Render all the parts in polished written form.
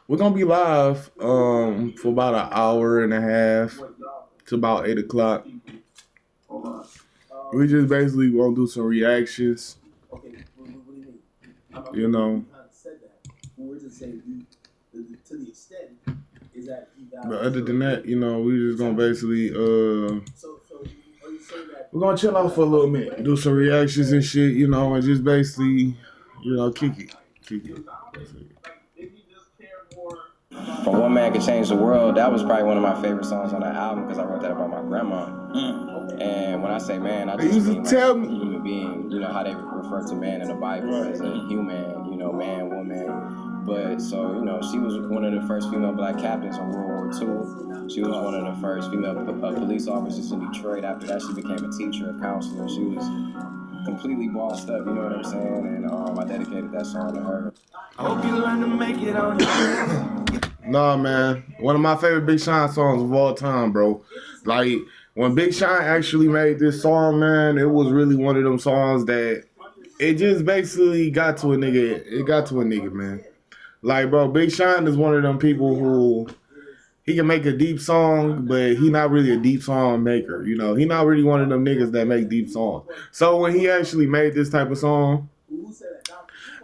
We're gonna be live for about an hour and a half to about 8 o'clock. We just basically gonna do some reactions. You know. But other than that, you know, we just gonna basically we're gonna chill out for a little minute, do some reactions and shit, you know, and just basically, you know, kick it. From One Man Could Change the World, that was probably one of my favorite songs on that album because I wrote that about my grandma. And when I say man, I just mean like a human being, you know, how they refer to man in the Bible as a human, you know, man, woman. But so, you know, she was one of the first female black captains in World War II. She was one of the first female police officers in Detroit. After that, she became a teacher, a counselor. She was completely bossed up, you know what I'm saying? And I dedicated that song to her. I hope you learn to make it on your own. Nah, man. One of my favorite Big Sean songs of all time, bro. Like, when Big Sean actually made this song, man, it was really one of them songs that it just basically got to a nigga. It got to a nigga, man. Like, bro, Big Sean is one of them people who he can make a deep song, but he not really a deep song maker. You know, he not really one of them niggas that make deep songs. So when he actually made this type of song,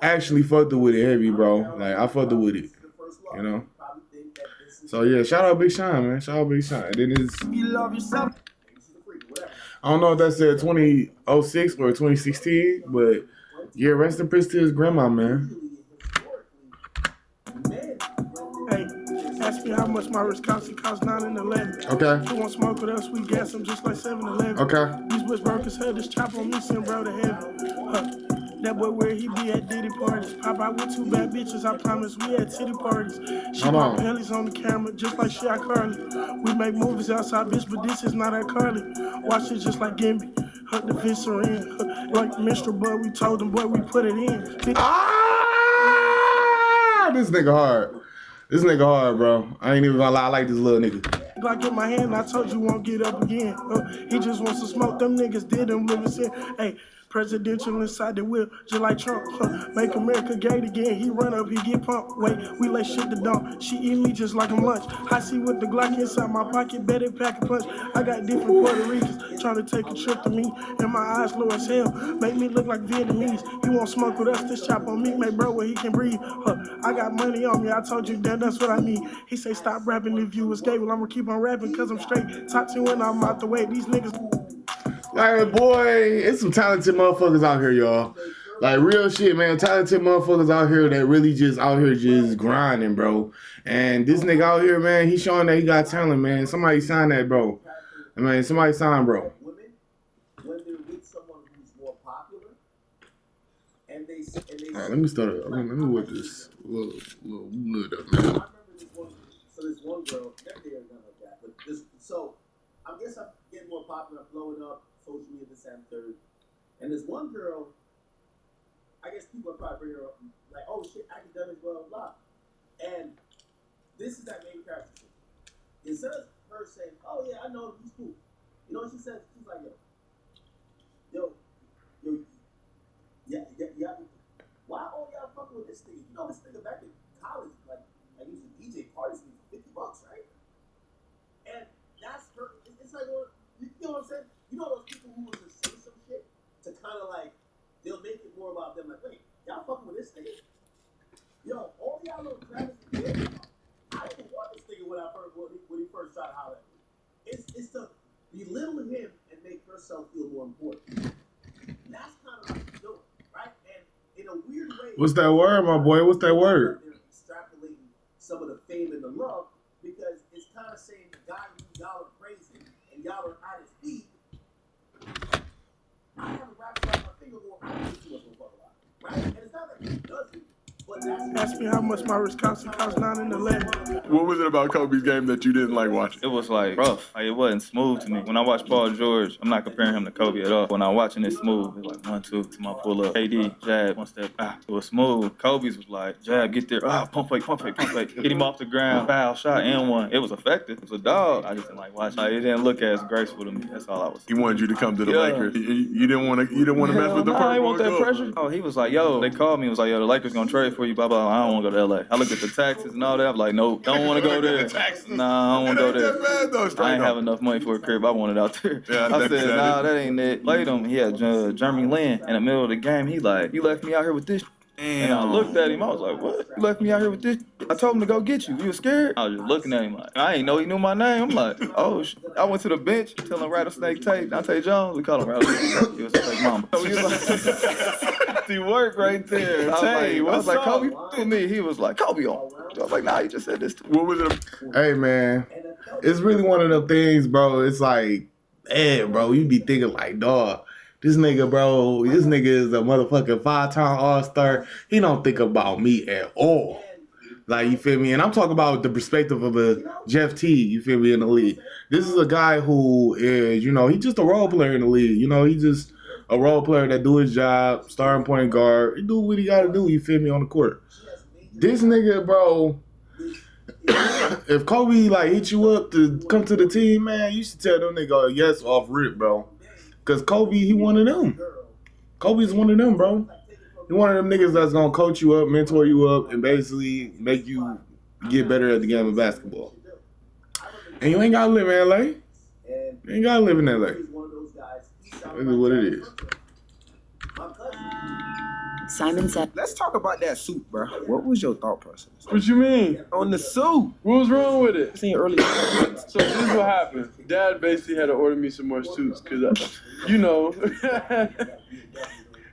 I actually fucked with it heavy, bro. Like, I fucked with it, you know? So, yeah, shout out Big Sean, man. Shout out Big Sean. And then it's, I don't know if that said 2006 or 2016, but, yeah, rest in peace to his grandma, man. Hey, ask me how much my Wisconsin costs 9 and 11. Okay. If you want smoke with us, we gas them just like 7-Eleven. Okay. These boys broke his head, this chop on me, send bro to heaven. That boy where he be at Diddy parties. Pop out with 2 bad bitches, I promise we at titty parties. She my bellies on the camera, just like she Carly. We make movies outside, bitch, but this is not our Carly. Watch it just like Gimby. Hut the viscera in. Like Mr. Bud, we told them, boy, we put it in. This nigga hard. This nigga hard, bro. I ain't even gonna lie, I like this little nigga. Glock in my hand, I told you won't get up again. He just wants to smoke, them niggas did them living sin. Hey, presidential inside the whip, just like Trump. Make America great again, he run up, he get pumped. Wait, we lay shit to dump. She eat me just like I'm lunch. I see with the Glock inside my pocket, better pack a punch. I got different Puerto Ricans trying to take a trip to me. And my eyes low as hell, make me look like Vietnamese. You won't smoke with us, this chop on me, make bro where he can breathe. I got money on me, I told you that's what I need. He say stop rapping if you was gay, well I'ma keep on rapping cause I'm straight. Top 2 when I'm out the way, these niggas. Like, boy, it's some talented motherfuckers out here, y'all. Like, real shit, man. Talented motherfuckers out here that really just out here just grinding, bro. And this nigga out here, man, he showing that he got talent, man. Somebody sign that, bro. I mean, somebody sign, bro. When they're with someone who's more popular, and they all right, let me start it. Let me whip this little blood up, man. So this one girl, that day or nothing like that, but this, so I guess I'm getting more popular, blowing up, social media, this and third. And this one girl, I guess people are probably bringing her up like, oh shit, academics, blah, blah, blah. And this is that main character. Instead of her saying, oh yeah, I know him, he's cool. You know what she says? She's like, yo, yeah, why all y'all fucking with this thing? You know this nigga back in college, like I used to DJ parties for $50, right? And that's her, it's like, you know what I'm saying? You know those people who will just say some shit to kind of like, they'll make it more about them, like, wait, y'all fucking with this nigga? Yo, all y'all little Travis, I didn't want this nigga when he first tried to holler at me. It's to belittle him and make herself feel more important. That's kind of what she's doing, right? And in a weird way, what's that word, my boy? What's that word? They're extrapolating some of the fame and the love because it's kind of saying the guy who y'all are praising and y'all are at his feet. I haven't wrapped around my finger more. I don't do too much of a fuck about it, right? And it's not that he doesn't. Ask me how much my Wisconsin costs 9 and 11. What was it about Kobe's game that you didn't like watching? It was like rough. Like, it wasn't smooth to me. When I watch Paul George, I'm not comparing him to Kobe at all. When I'm watching it smooth, it's like 1, 2 to my pull up. KD, jab, one step, it was smooth. Kobe's was like, jab, get there, pump fake, get him off the ground, foul shot, and one. It was effective. It was a dog. I just didn't like watching. Like, it didn't look as graceful to me. That's all I was. He wanted you to come to the Lakers. You didn't want to mess with the purple. I didn't want that pressure. Oh, he was like, yo, they called me. It was like, yo, the Lakers gonna trade for for you, blah, blah. I don't want to go to LA. I looked at the taxes and all that. I'm like, nope, don't want to go there. Nah, I don't want to go there. I ain't have enough money for a crib. I want it out there. Yeah, I said, nah, that ain't it. Played him. He had Jeremy Lin in the middle of the game. He like, you left me out here with this. And I looked at him. I was like, what? You left me out here with this? I told him to go get you. You was scared? I was just looking at him like, I ain't know he knew my name. I'm like, oh, I went to the bench telling Rattlesnake Tate, Dante Jones, we call him Rattlesnake Tate. He was like, mama. So he was like, he worked right there. I was like, Kobe with me. He was like, Kobe on. I was like, nah, he just said this to me. What was it? Hey, man, it's really one of them things, bro. It's like, man, bro, you be thinking like, dog. This nigga, bro, this nigga is a motherfucking 5-time All-Star. He don't think about me at all. Like, you feel me? And I'm talking about the perspective of a Jeff T, you feel me, in the league. This is a guy who is, you know, he's just a role player in the league. You know, he's just a role player that do his job, starting point guard. He do what he got to do, you feel me, on the court. This nigga, bro, if Kobe, like, hit you up to come to the team, man, you should tell them nigga yes off rip, bro. Because Kobe, he one of them. Kobe's one of them, bro. He one of them niggas that's going to coach you up, mentor you up, and basically make you get better at the game of basketball. And you ain't got to live in L.A. You ain't got to live in L.A. This is what it is. Simon said, let's talk about that suit, bro. What was your thought process? What you mean? On the suit. What was wrong with it? Seen earlier. So this is what happened. Dad basically had to order me some more suits because, you know,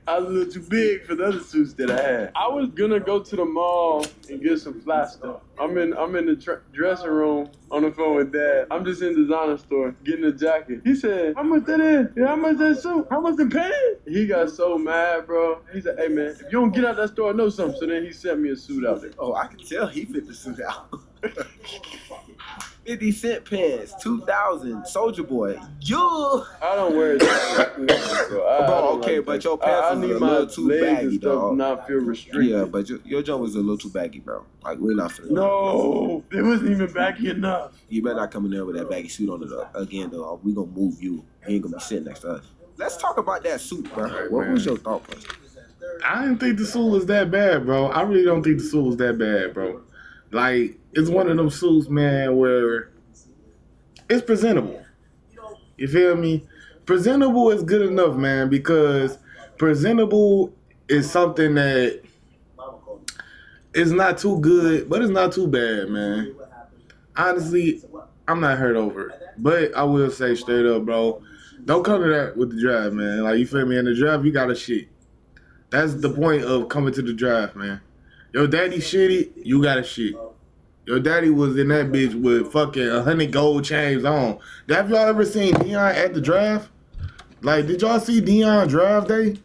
I was a little too big for the other suits that I had. I was gonna go to the mall and get some fly stuff. I'm in the dressing room on the phone with Dad. I'm just in the designer store getting a jacket. He said, how much that is? Yeah, how much that suit? How much the pants? He got so mad, bro. He said, hey man, if you don't get out that store, I know something. So then he sent me a suit out there. Oh, I can tell he fit the suit out. 50 Cent pants, 2000, Soldier Boy. You. I don't wear that. Bro, okay, like but your pants was a little too baggy, dog. Not feel restricted. Yeah, but your jump was a little too baggy, bro. Like, we're not finna. No, it wasn't even baggy enough. You better not come in there with that baggy suit on it again, though. We gonna move you. You ain't gonna be sitting next to us. Let's talk about that suit, bro. What was your thought process? I didn't think the suit was that bad, bro. I really don't think the suit was that bad, bro. Like, it's one of them suits, man, where it's presentable. You feel me? Presentable is good enough, man, because presentable is something that is not too good, but it's not too bad, man. Honestly, I'm not hurt over it. But I will say straight up, bro, don't come to that with the draft, man. Like, you feel me? In the draft, you got to shit. That's the point of coming to the draft, man. Your daddy shitty, you got to shit. Your daddy was in that bitch with fucking 100 gold chains on. Have y'all ever seen Deion at the draft? Like, did y'all see Deion draft day?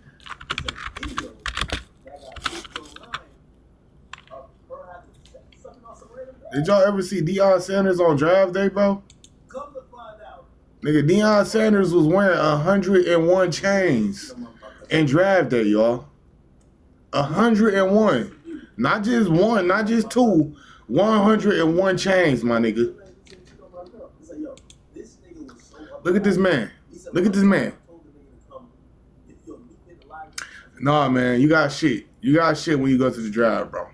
Did y'all ever see Deion Sanders on draft day, bro? Nigga, Deion Sanders was wearing 101 chains in draft day, y'all. 101. Not just one, not just two. 101 chains, my nigga. Look at this man. Look at this man. Nah, man, you got shit. You got shit when you go to the draft, bro.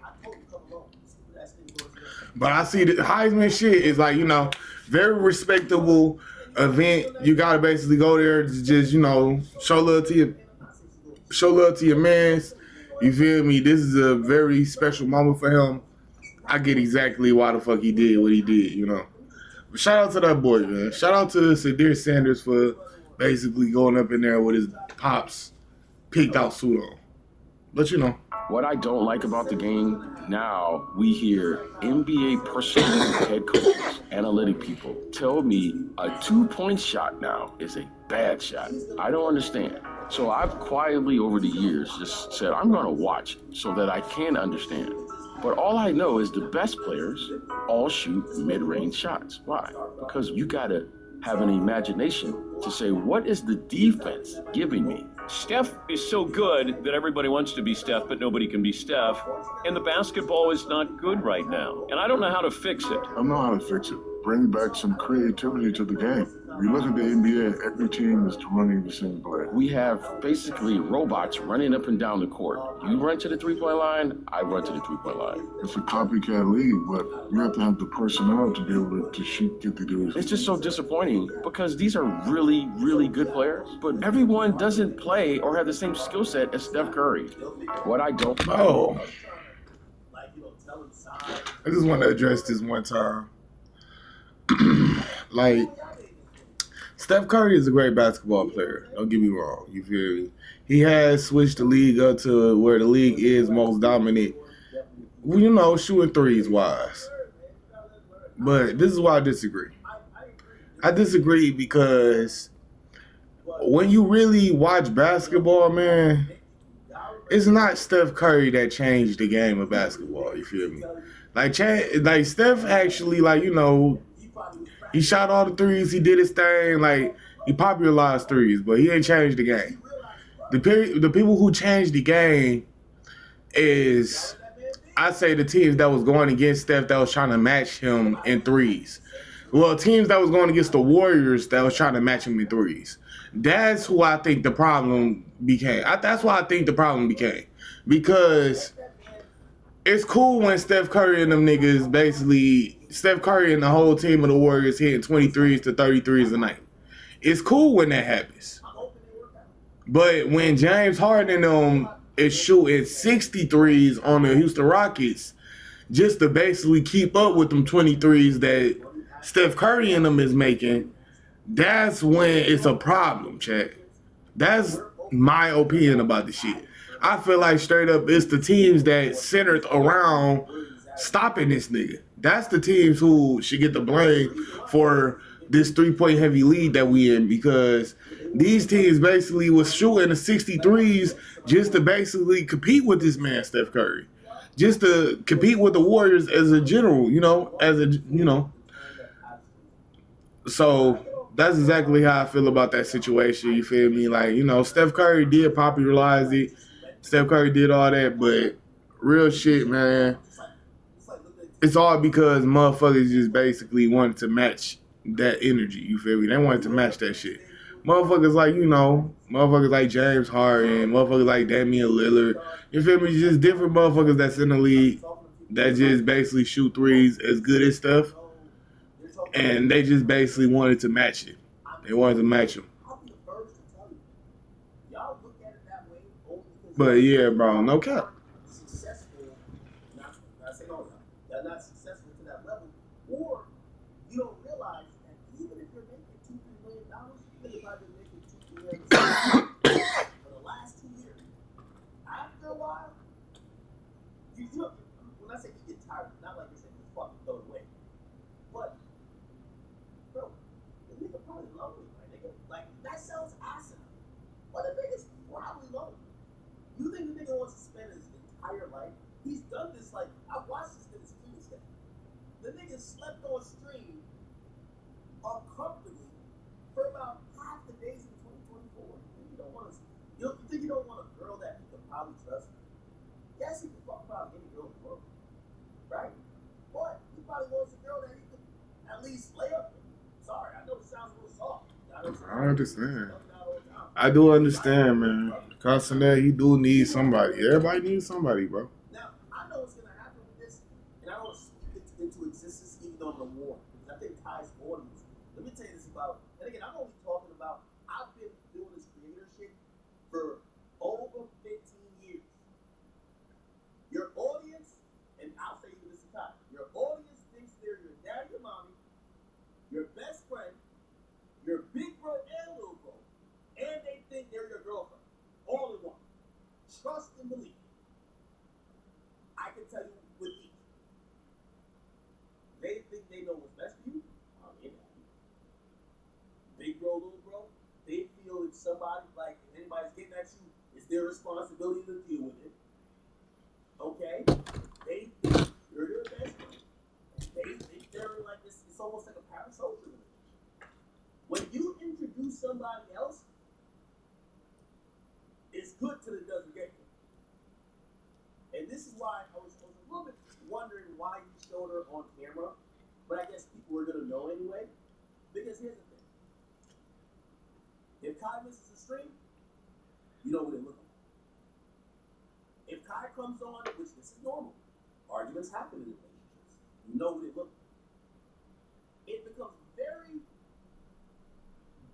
But I see the Heisman shit is like, you know, very respectable event. You gotta basically go there to just, you know, show love to your mans. You feel me? This is a very special moment for him. I get exactly why the fuck he did what he did, you know. But shout out to that boy, man. Shout out to Sadir Sanders for basically going up in there with his pops picked out suit on. But you know. What I don't like about the game, now we hear NBA personnel, head coaches, analytic people tell me a 2-point shot now is a bad shot. I don't understand. So I've quietly over the years just said, I'm gonna watch so that I can understand. But all I know is the best players all shoot mid-range shots. Why? Because you gotta have an imagination to say, what is the defense giving me? Steph is so good that everybody wants to be Steph, but nobody can be Steph. And the basketball is not good right now. And I don't know how to fix it. I know how to fix it. Bring back some creativity to the game. If you look at the NBA, every team is running the same play. We have basically robots running up and down the court. You run to the three-point line, I run to the three-point line. It's a copycat league, but you have to have the personnel to be able to shoot, get the dudes. It's just so disappointing because these are really, really good players, but everyone doesn't play or have the same skill set as Steph Curry. What I don't... Oh. I just want to address this one time. Like, Steph Curry is a great basketball player. Don't get me wrong. You feel me? He has switched the league up to where the league is most dominant, you know, shooting threes wise. But this is why I disagree. I disagree because when you really watch basketball, man, it's not Steph Curry that changed the game of basketball. You feel me? Like Steph actually, like, you know, he shot all the threes. He did his thing. Like, he popularized threes, but he ain't changed the game. The people who changed the game is, I say, the teams that was going against Steph that was trying to match him in threes. Well, teams that was going against the Warriors that was trying to match him in threes. That's who I think the problem became. That's why I think the problem became. Because it's cool when Steph Curry and them niggas basically, Steph Curry and the whole team of the Warriors hitting 23s to 33s a night. It's cool when that happens. But when James Harden and them is shooting 63s on the Houston Rockets just to basically keep up with them 23s that Steph Curry and them is making, that's when it's a problem, chat. That's my opinion about the shit. I feel like straight up it's the teams that centered around stopping this nigga. That's the teams who should get the blame for this 3-point heavy lead that we in, because these teams basically was shooting the 63s just to basically compete with this man, Steph Curry. Just to compete with the Warriors as a general, you know, So that's exactly how I feel about that situation, you feel me? Like, you know, Steph Curry did popularize it. Steph Curry did all that, but real shit, man, it's all because motherfuckers just basically wanted to match that energy, you feel me? They wanted to match that shit. Motherfuckers like, you know, motherfuckers like James Harden, motherfuckers like Damian Lillard, you feel me? Just different motherfuckers that's in the league that just basically shoot threes as good as stuff. And they just basically wanted to match it. They wanted to match them. But yeah, bro, no cap. They're not successful to that level, or you don't realize that even if you're making $2-3 million, you think about making $2-3 million for the last 2 years. After a while, you know, when I say you get tired, not like you said you fucking throw it away, but bro, the nigga probably lonely, right, nigga? Like, that sounds asinine, but the nigga's probably lonely. You think the nigga wants to spend his entire life? He's done this, like, I've watched this nigga stream stuff. The nigga slept on stream on company for about half the days in 2024. You think you don't want a girl that you can probably trust? Yes, he can fuck probably any girl in the world, right? But he probably wants a girl that he can at least lay up with. Sorry, I know it sounds a little soft. I understand. I do understand, man. Castanet, he do need somebody. Everybody needs somebody, bro. Now, I know what's going to happen with this, and I don't speak it into existence even though I'm a war, because I think Ty's audience. Let me tell you this about, and again, I'm only talking about, I've been doing this creator shit for over 15 years. Your audience, and I'll say you this time, your audience thinks they're your daddy or mommy, your best friend, your big bro and little bro, and they think they're your girlfriend. All in one. Trust and believe. I can tell you with each. They think they know what's best for you. I'm in that. Big bro, little bro, they feel it's somebody, like, if anybody's getting at you, it's their responsibility to deal with it. Okay? They think you're their best friend. And they think they're like this, it's almost like a parasocial relationship. When you introduce somebody else, it's good till it doesn't get good. And this is why I was a little bit wondering why you showed her on camera, but I guess people were going to know anyway. Because here's the thing. If Kai misses a string, you know what it looks like. If Kai comes on, which this is normal, arguments happen in relationships. You know what it looks like. It becomes very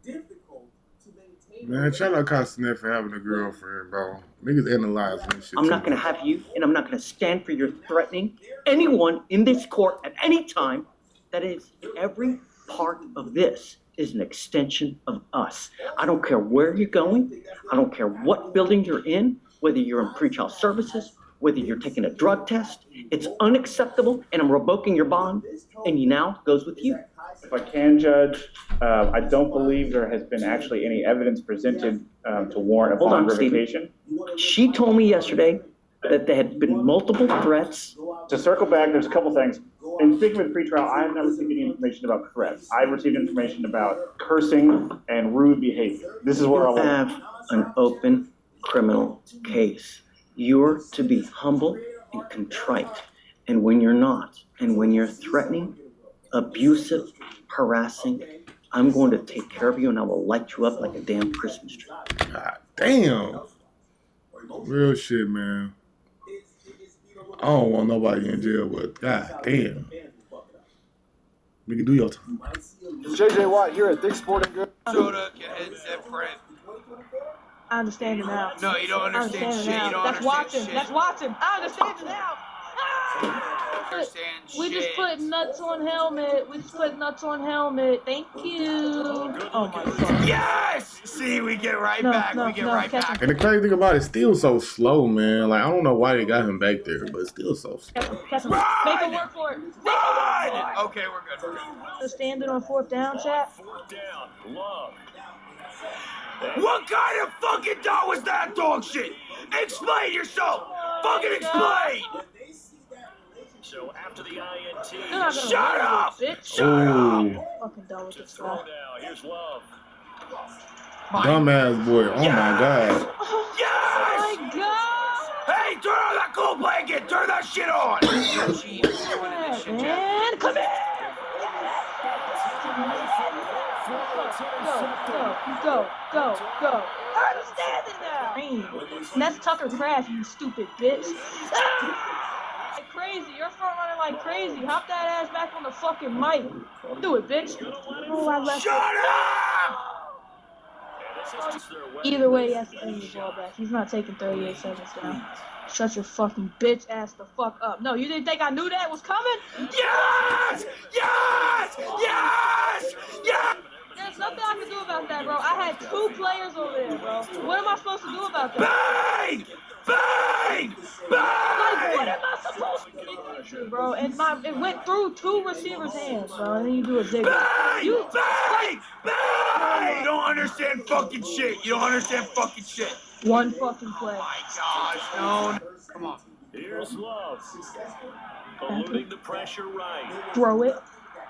difficult to maintain. Man, shout out Castanet for having a girlfriend, bro. Niggas analyzing this shit. I'm not gonna have you, and I'm not gonna stand for your threatening anyone in this court at any time. That is, every part of this is an extension of us. I don't care where you're going. I don't care what building you're in, whether you're in pretrial services, whether you're taking a drug test. It's unacceptable, and I'm revoking your bond, and you now goes with you. If I can judge, I don't believe there has been actually any evidence presented to warrant a bond revocation. She told me yesterday that there had been multiple threats. To circle back, there's a couple things. In speaking with pretrial, I have not received any information about threats. I received information about cursing and rude behavior. This is where You have an open criminal case. You're to be humble and contrite. And when you're not, and when you're threatening, abusive, harassing, I'm going to take care of you and I will light you up like a damn Christmas tree. God damn. Real shit, man. I don't want nobody in jail, but god damn. We can do your time. JJ Watt here at Dick Sporting Goods. Soda, your headset friend. I understand it now. No, you don't understand shit. You don't That's understand Watson. shit. That's Watson. I understand it now. We just put nuts on helmet. We just put nuts on helmet. Thank you. Oh my god. Yes! See, we get right back. We get right back. And the crazy thing about it, it's still so slow, man. Like, I don't know why they got him back there, but it's still so slow. Make him work for it. Run! Okay, we're good. We're good. Standing on fourth down, chat. Fourth down. Love. What kind of fucking dog was that dog shit? Explain yourself! Fucking explain! So after the INT, shut up! Bitch. Fucking done with this guy. Here's Love. Dumbass boy. Oh my god. Yes! Oh my god! Hey, turn on that cold blanket! Turn that shit on! Yeah, man, come here! Go. I understand it now. And that's Tucker Craft, you stupid bitch. Like crazy, you're front running like crazy. Hop that ass back on the fucking mic. Do it, bitch. Oh, I left Shut up! Either way, he has to bring the ball back. He's not taking 38 seconds down. Shut your fucking bitch ass the fuck up. No, you didn't think I knew that was coming? Yes! Yes! Yes! Yes! There's nothing I can do about that, bro. I had 2 players over there, bro. What am I supposed to do about that? Bang! Bang! Bang! Like, what am I supposed to do, bro? And it went through 2 receivers' hands, bro. And then you do a zigzag. Bang! Bang! Bang! You don't understand fucking shit. You don't understand fucking shit. One fucking play. Oh my gosh, no. Come on. Here's Love. Eluding the pressure right. Throw it.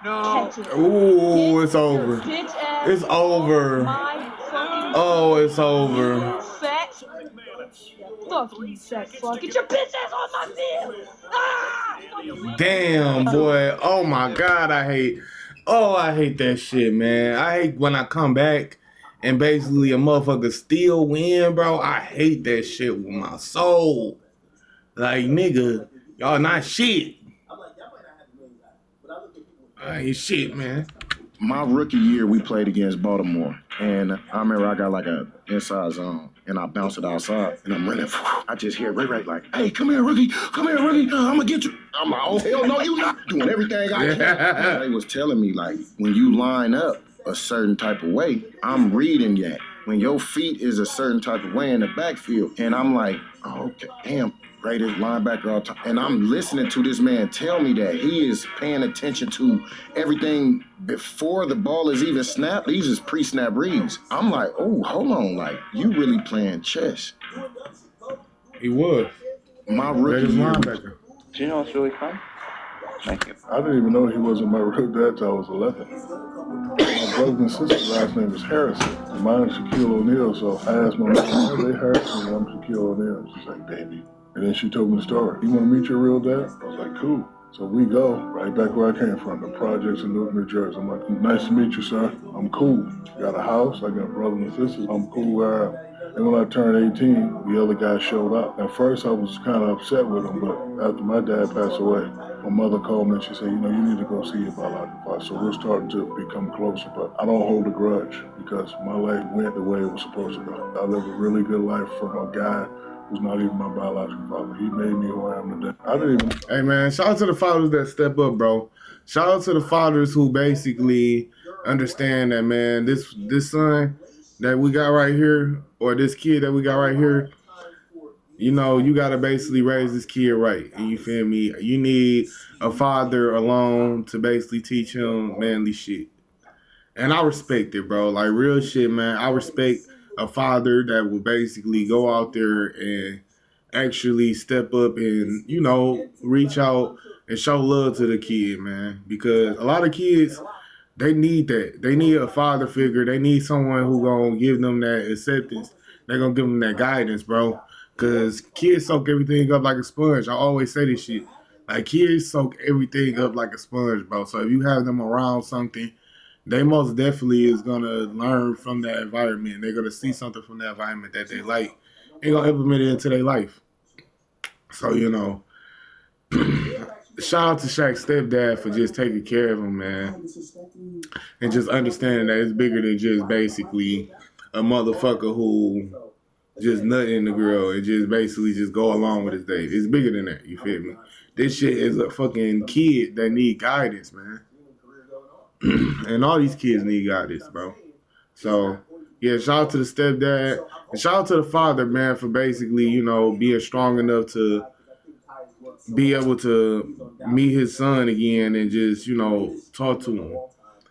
No. Catch it. Ooh, it's over. Bitch ass. It's over. My fucking Oh, it's over. fat. Fuck you, fat fuck. Get your bitch ass on my field. Ah! Damn, boy. Oh my god, I hate that shit, man. I hate when I come back and basically a motherfucker still win, bro. I hate that shit with my soul. Like, nigga, y'all not shit. I ain't shit, man. My rookie year, we played against Baltimore, and I remember I got like a inside zone, and I bounced it outside, and I'm running. I just hear Ray like, "Hey, come here, rookie. Come here, rookie. I'm gonna get you." I'm like, "Oh hell no, you not." Doing everything I can. They was telling me like, when you line up a certain type of way, I'm reading that. When your feet is a certain type of way in the backfield, and I'm like, oh, okay, damn. Greatest linebacker all time. And I'm listening to this man tell me that he is paying attention to everything before the ball is even snapped. These is pre-snap reads. I'm like, oh, hold on. Like, you really playing chess. He was. My rookie linebacker. Do you know what's really fun? Thank you. I didn't even know he wasn't my real dad till I was 11. My brother and sister's last name is Harrison. And mine is Shaquille O'Neal. So I asked my mom, are they Harrison? I'm Shaquille O'Neal. She's like, baby. And then she told me the story. You want to meet your real dad? I was like, cool. So we go right back where I came from, the projects in Newark, New Jersey. I'm like, nice to meet you, sir. I'm cool. Got a house, I got brothers and sisters. I'm cool where I am. And when I turned 18, the other guy showed up. At first, I was kind of upset with him, but after my dad passed away, my mother called me and she said, you need to go see your biological father. So we're starting to become closer, but I don't hold a grudge because my life went the way it was supposed to go. I lived a really good life from a guy who's not even my biological father. He made me who I am today. I didn't even... Hey, man, shout out to the fathers that step up, bro. Shout out to the fathers who basically understand that, man, this son that we got right here, or this kid that we got right here, you got to basically raise this kid right. And you feel me? You need a father alone to basically teach him manly shit. And I respect it, bro. Like, real shit, man. I respect a father that will basically go out there and actually step up and, reach out and show love to the kid, man. Because a lot of kids, they need that. They need a father figure. They need someone who gonna give them that acceptance. They're gonna give them that guidance, bro. Because kids soak everything up like a sponge. I always say this shit. Like, kids soak everything up like a sponge, bro. So if you have them around something, they most definitely is going to learn from that environment. They're going to see something from that environment that they like and going to implement it into their life. So, shout out to Shaq's stepdad for just taking care of him, man. And just understanding that it's bigger than just basically a motherfucker who just nut in the girl and just basically just go along with his day. It's bigger than that, you feel me? This shit is a fucking kid that need guidance, man. And all these kids need guidance, bro. So, yeah, shout out to the stepdad. And shout out to the father, man, for basically, being strong enough to be able to meet his son again and just, talk to him.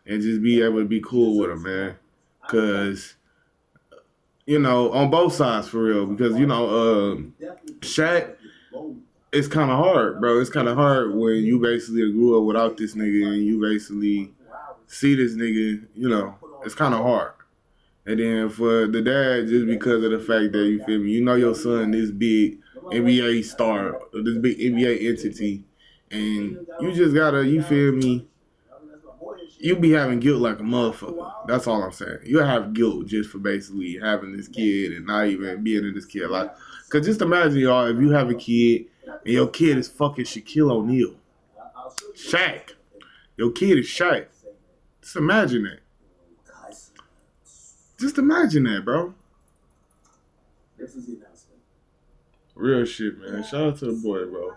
And just be able to be cool with him, man. Because, on both sides, for real. Because, Shaq, it's kind of hard, bro. It's kind of hard when you basically grew up without this nigga and you basically see this nigga, it's kind of hard. And then for the dad, just because of the fact that, you feel me, your son this big NBA star, this big NBA entity, and you just gotta, you feel me, you be having guilt like a motherfucker. That's all I'm saying. You have guilt just for basically having this kid and not even being in this kid's life. Because just imagine, y'all, if you have a kid and your kid is fucking Shaquille O'Neal. Shaq. Your kid is Shaq. Just imagine that. Just imagine that, bro. Real shit, man. Shout out to the boy, bro.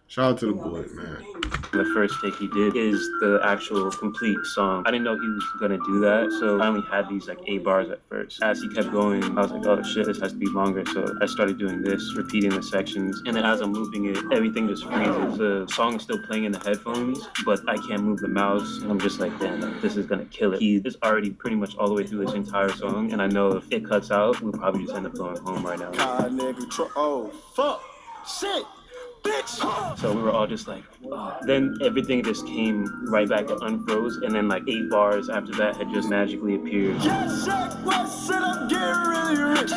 Shout out to the boy, man. The first take he did is the actual complete song. I didn't know he was gonna do that, so I only had these like 8 bars at first. As he kept going, I was like, oh shit, this has to be longer. So I started doing this, repeating the sections, and then as I'm looping it, everything just freezes. The song is still playing in the headphones, but I can't move the mouse, and I'm just like, damn, this is gonna kill it. He is already pretty much all the way through this entire song, and I know if it cuts out, we'll probably just end up going home right now. Oh, fuck. Shit. Bitch. So we were all just like, oh. Then everything just came right back to unfroze, and then like 8 bars after that had just magically appeared. Yes, Shaq, what shit, I'm getting really rich.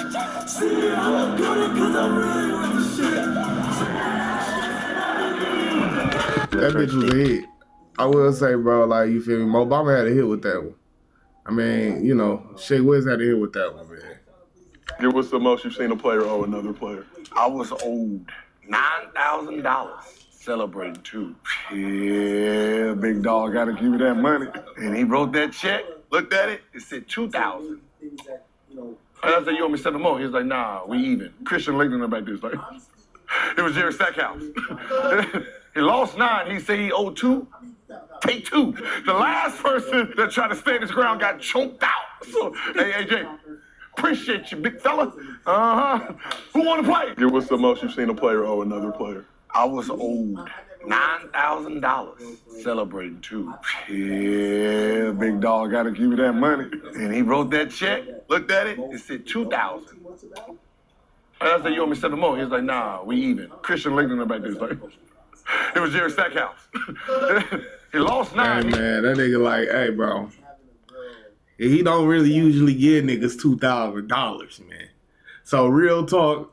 See, I'm good cause I'm really with the shit. That bitch was a hit. I will say, bro, like, you feel me? Obama had a hit with that one. I mean, Shea Wiz had a hit with that one, man. What's the most you've seen a player owe another player? I was owed $9,000. Celebrating too. Yeah, big dog gotta give me that money. And he wrote that check, looked at it, it said $2,000. And I said, you owe me 7 more. He was like, nah, we even. Christian Laettner back there was like, it was Jerry Stackhouse. He lost 9, he said he owed 2. Take 2. The last person that tried to stand his ground got choked out. So, hey, AJ, appreciate you, big fella. Who want to play? What's the most you've seen a player owe another player? I was owed $9,000. Celebrating too. Yeah, big dog gotta give me that money. And he wrote that check, looked at it, it said $2,000. And I said, you owe me 7 more. He was like, nah, we even. Christian Laettner back there was like, it was Jerry Stackhouse. He lost 9. Hey, man, that nigga like, hey, bro. He don't really usually give niggas $2,000, man. So real talk,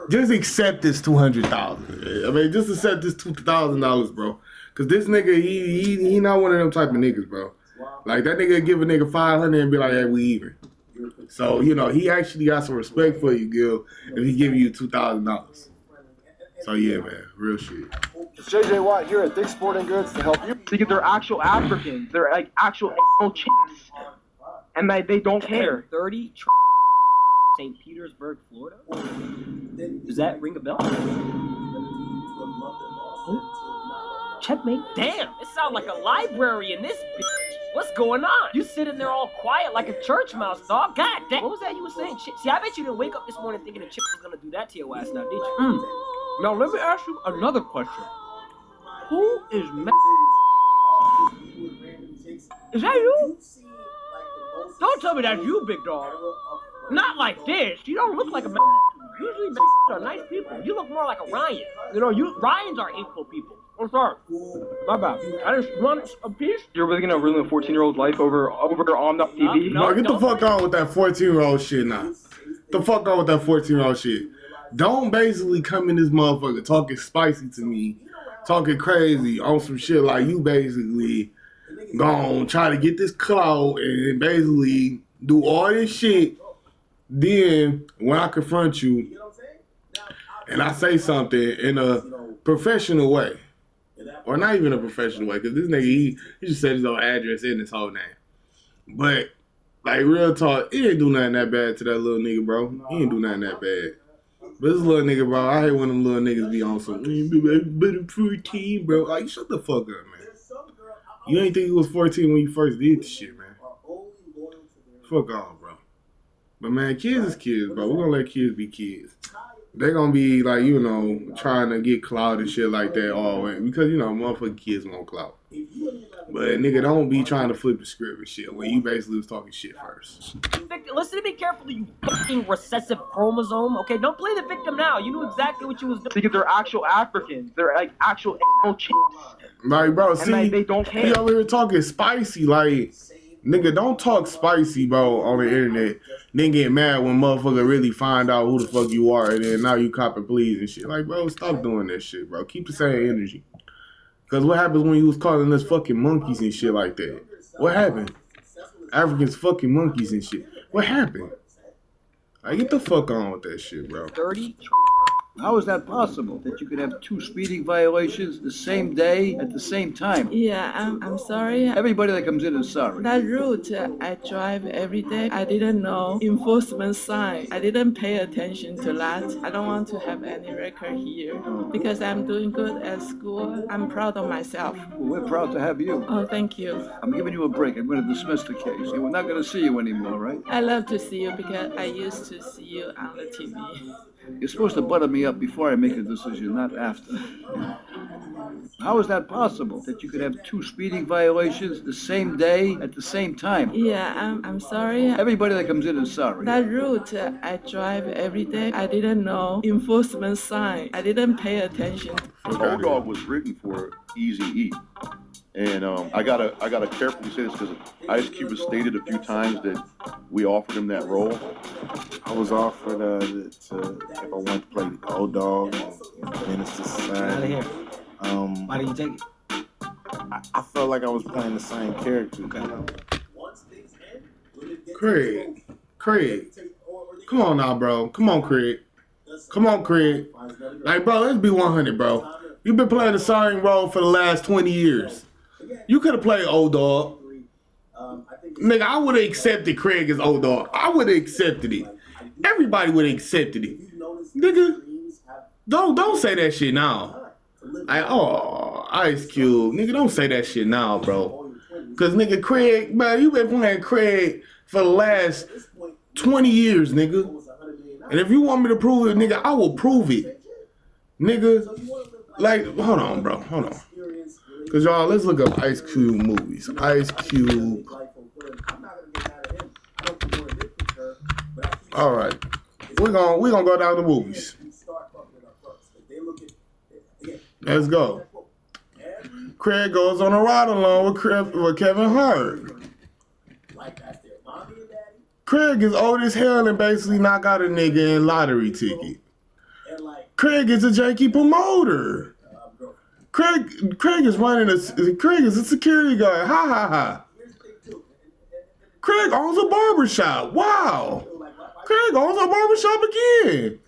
just accept this $200,000. I mean, just accept this $2,000, bro. Cause this nigga, he not one of them type of niggas, bro. Like that nigga give a nigga 500 and be like, hey, we even. So you know he actually got some respect for you, Gil, if he give you $2,000. So yeah, man, real shit. JJ Watt here at Dick's Sporting Goods to help you. Because they're actual Africans. They're like actual chicks. And they don't care. 30 St. Petersburg, Florida? Does that ring a bell? Oh. Checkmate. Damn, it sounds like a library in this bitch. What's going on? You sitting there all quiet like a church mouse, dog. God damn. What was that you were saying? See, I bet you didn't wake up this morning thinking the chick was gonna do that to your ass now, did you? Now let me ask you another question. Who is Is that you? Don't tell me that's you, big dog. Not like this. You don't look like a Usually are nice people. You look more like a Ryan. You know, Ryans are hateful people. I'm sorry. My bad. I just want a piece. You're really gonna ruin a 14-year-old life over on the TV? No, get the fuck on with that 14-year-old shit now. The fuck on with that 14-year-old shit. Don't basically come in this motherfucker talking spicy to me, talking crazy on some shit like you basically gonna try to get this clout and basically do all this shit. Then when I confront you and I say something in a professional way, or not even a professional way, because this nigga, he just said his own address and his whole name. But, like, real talk, he ain't do nothing that bad to that little nigga, bro. He ain't do nothing that bad. But this little nigga, bro, I hate when them little niggas be on some, but I'm 14, bro. Like, shut the fuck up, man. You ain't think he was 14 when you first did the shit, man. Fuck off, bro. But, man, kids is kids, bro. We're gonna let kids be kids. They gonna be, like, you know, trying to get clout and shit like that always. Because, you know, motherfucking kids want clout. But, nigga, don't be trying to flip the script and shit when you basically was talking shit first. Listen to me carefully, you fucking recessive chromosome. Okay, don't play the victim now. You knew exactly what you was doing. Because they're actual Africans. They're like actual chicks. Like, bro, see, and they don't care. He over here talking spicy, like, nigga, don't talk spicy, bro, on the internet. Then get mad when motherfucker really find out who the fuck you are, and then now you copping pleas and shit. Like, bro, stop doing that shit, bro. Keep the same energy. Because what happens when you was calling us fucking monkeys and shit like that? What happened? Africans fucking monkeys and shit. What happened? Like, get the fuck on with that shit, bro. 30. How is that possible? That you could have 2 speeding violations the same day at the same time? Yeah, I'm sorry. Everybody that comes in is sorry. That route I drive every day, I didn't know enforcement sign. I didn't pay attention to that. I don't want to have any record here because I'm doing good at school. I'm proud of myself. Well, we're proud to have you. Oh, thank you. I'm giving you a break. I'm going to dismiss the case. We're not going to see you anymore, right? I love to see you because I used to see you on the TV. You're supposed to butter me up before I make a decision, not after. How is that possible? That you could have 2 speeding violations the same day at the same time? Yeah, I'm sorry. Everybody that comes in is sorry. That route I drive every day, I didn't know enforcement sign. I didn't pay attention. Old Dog was written for Eazy-E. And I gotta carefully say this because Ice Cube has stated a few times that we offered him that role. I was offered if I wanted to play Old Dog and Menace to Society. Out of here. Why did you take it? I felt like I was playing the same character. Craig, come on now, bro. Come on, Craig. Like, bro, let's be 100, bro. You've been playing the same role for the last 20 years. You could have played Old Dog. Nigga, I would have accepted Craig as Old Dog. I would have accepted it. Everybody would have accepted it. Nigga, don't say that shit now. Like, oh, Ice Cube. Nigga, don't say that shit now, bro. Because, nigga, Craig, man, you been playing Craig for the last 20 years, nigga. And if you want me to prove it, nigga, I will prove it. Nigga, like, hold on, bro. Hold on. Because, y'all, let's look up Ice Cube movies. Ice Cube. All right. We're gonna go down the movies. Let's go. Craig goes on a ride along with Kevin Hart. Craig is old as hell and basically knock out a nigga in lottery ticket. Craig is a janky promoter. Craig is Craig is a security guard. Ha ha ha. Craig owns a barbershop. Wow. Craig owns a barbershop again.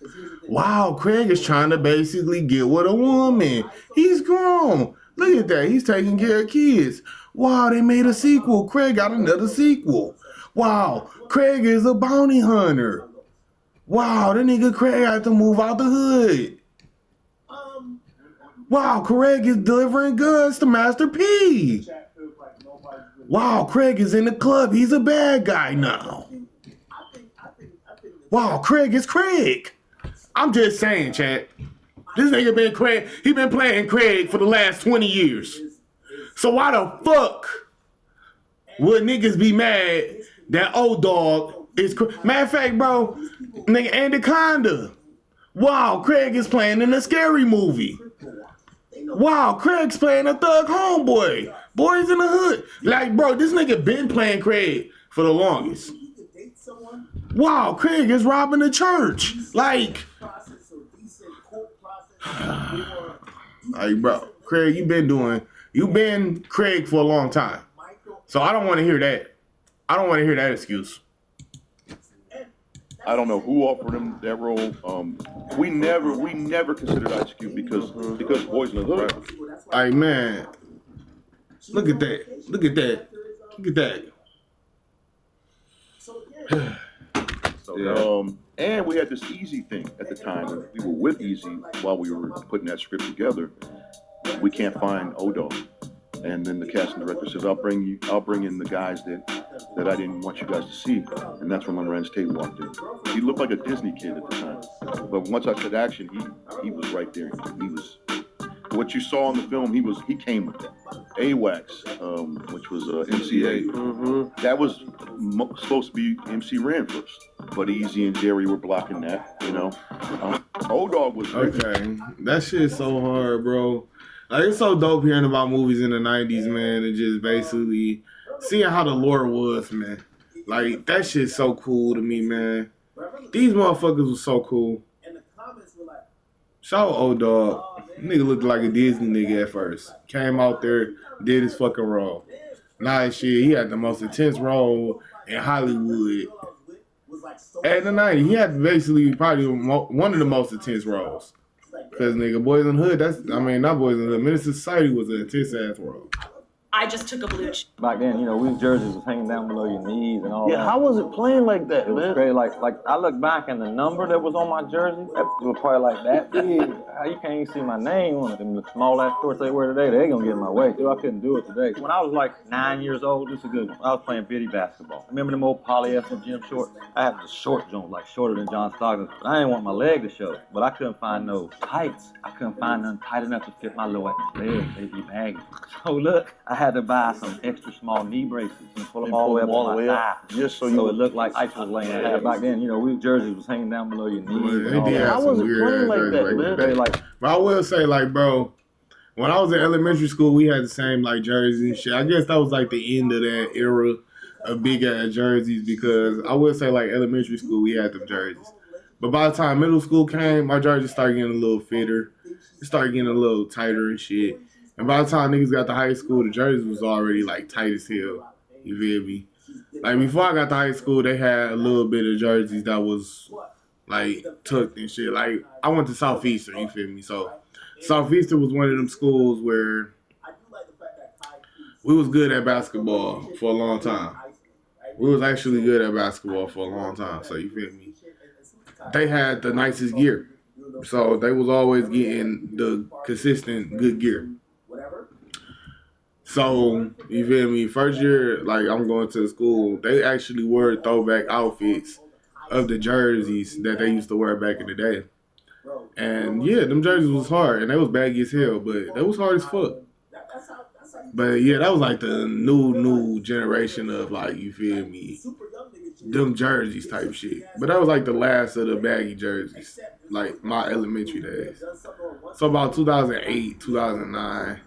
Wow, Craig is trying to basically get with a woman. He's grown. Look at that. He's taking care of kids. Wow, they made a sequel. Craig got another sequel. Wow, Craig is a bounty hunter. Wow, that nigga Craig had to move out the hood. Wow, Craig is delivering goods to Master P. Wow, Craig is in the club. He's a bad guy now. Wow, Craig is Craig. I'm just saying, chat. This nigga been Craig. He been playing Craig for the last 20 years. So why the fuck would niggas be mad that old dog is Craig? Matter of fact, bro, nigga Anaconda. Wow, Craig is playing in a scary movie. Wow, Craig's playing a thug homeboy. Boys in the hood. Like, bro, this nigga been playing Craig for the longest. Wow, Craig is robbing the church. Like, bro, Craig, you been Craig for a long time. So I don't want to hear that. I don't want to hear that excuse. I don't know who offered him that role. We never considered Ice Cube because Boys in the Hood. Like, man, look at that. Look at that. Look at that. And we had this Easy thing at the time. And we were with Easy while we were putting that script together. We can't find O-Dog. And then the casting director says, I'll bring in the guys that I didn't want you guys to see. And that's when Lorenz Tate walked in. He looked like a Disney kid at the time. But once I said action, he was right there. He was what you saw in the film, he came with that. AWACS, which was MCA, that was supposed to be MC Ren first. But Easy and Jerry were blocking that, you know. O-Dog was okay. That shit is so hard, bro. Like, it's so dope hearing about movies in the 90s, man, and just basically seeing how the lore was, man. Like, that shit's so cool to me, man. These motherfuckers were so cool. Shout out O-Dog. Nigga looked like a Disney nigga at first. Came out there, did his fucking role. Nah, shit, he had the most intense role in Hollywood. At the 90s, he had basically probably one of the most intense roles. Because, nigga, Boys in the Hood, not Boys in the Hood, Minister Society was an intense ass role. I just took a blue chip. Back then, you know, we jerseys was hanging down below your knees and all that. Yeah, how was it playing like that, it was great. Like I look back and the number that was on my jersey, that was probably like that big. You can't even see my name on it. Them small ass shorts they wear today, they ain't gonna get in my way. Dude, I couldn't do it today. When I was like 9 years old, this is a good one. I was playing bitty basketball. Remember them old polyester gym shorts? I had the short joint, like shorter than John Stockton's. I didn't want my leg to show, but I couldn't find no tights. I couldn't find none tight enough to fit my little legs. They'd be baggy. So look, I had to buy some extra small knee braces and pull them all the way up on my thigh. Just so it looked like ice was laying there. Back then, you know, we jerseys was hanging down below your knees. How was it playing like that? But I will say, like, bro, when I was in elementary school, we had the same, like, jerseys and shit. I guess that was, like, the end of that era of big-ass jerseys because I would say, like, elementary school, we had them jerseys. But by the time middle school came, my jerseys started getting a little fitter. It started getting a little tighter and shit. And by the time niggas got to high school, the jerseys was already, like, tight as hell. You feel me? Like, before I got to high school, they had a little bit of jerseys that was, like, tucked and shit. Like, I went to Southeastern, you feel me? So, Southeastern was one of them schools where we was good at basketball for a long time. We was actually good at basketball for a long time, so you feel me? They had the nicest gear. So, they was always getting the consistent good gear. So, you feel me? First year, like, I'm going to the school, they actually wore throwback outfits of the jerseys that they used to wear back in the day. And, yeah, them jerseys was hard, and they was baggy as hell, but they was hard as fuck. But, yeah, that was, like, the new generation of, like, you feel me, them jerseys type shit. But that was, like, the last of the baggy jerseys, like, my elementary days. So, about 2008, 2009.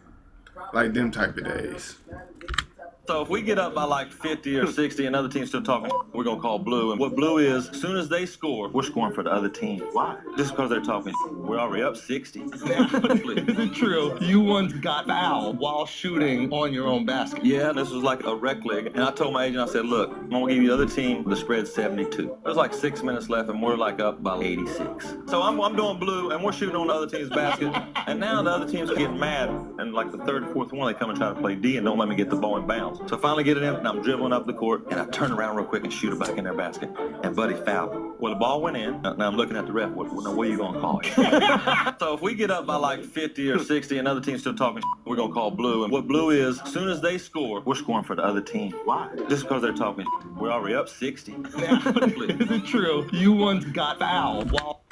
Like them type of days. So if we get up by like 50 or 60 and other team's still talking, we're going to call blue. And what blue is, as soon as they score, we're scoring for the other team. Why? Just because they're talking. We're already up 60. Is it true you once got fouled while shooting on your own basket? Yeah, this was like a rec league. And I told my agent, I said, look, I'm going to give you the other team the spread 72. There's like 6 minutes left and we're like up by 86. So I'm doing blue and we're shooting on the other team's basket. And now the other team's getting mad. And like the third or fourth one, they come and try to play D and don't let me get the ball in bounds. So I finally get it in and I'm dribbling up the court and I turn around real quick and shoot it back in their basket. And Buddy fouled me. Well, the ball went in. Now I'm looking at the ref. What are you going to call it? So if we get up by like 50 or 60 and other team's still talking, we're going to call blue. And what blue is, as soon as they score, we're scoring for the other team. Why? Just because they're talking. We're already up 60. Is it true you once got fouled while...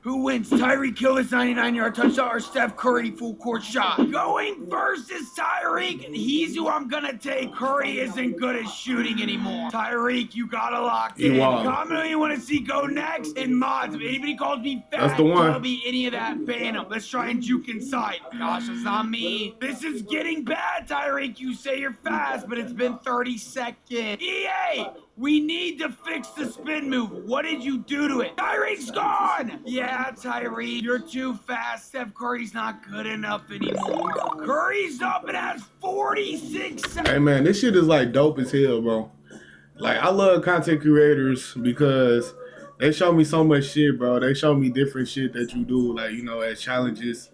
Who wins? Tyreek Hill his 99-yard touchdown or Steph Curry full court shot? Going first is Tyreek, and he's who I'm gonna take. Curry isn't good at shooting anymore. Tyreek, you gotta lock in. Comment who you want to see go next. And mods, if anybody calls me fat, That's the one. tell me any of that, ban him. Let's try and juke inside. Gosh, it's not me. This is getting bad, Tyreek. You say you're fast, but it's been 30 seconds. EA! We need to fix the spin move. What did you do to it? Tyreek's gone! Yeah, Tyreek, you're too fast. Steph Curry's not good enough anymore. Curry's up and has 46 seconds. Hey man, this shit is like dope as hell, bro. Like I love content creators because they show me so much shit, bro. They show me different shit that you do, like, you know, as challenges,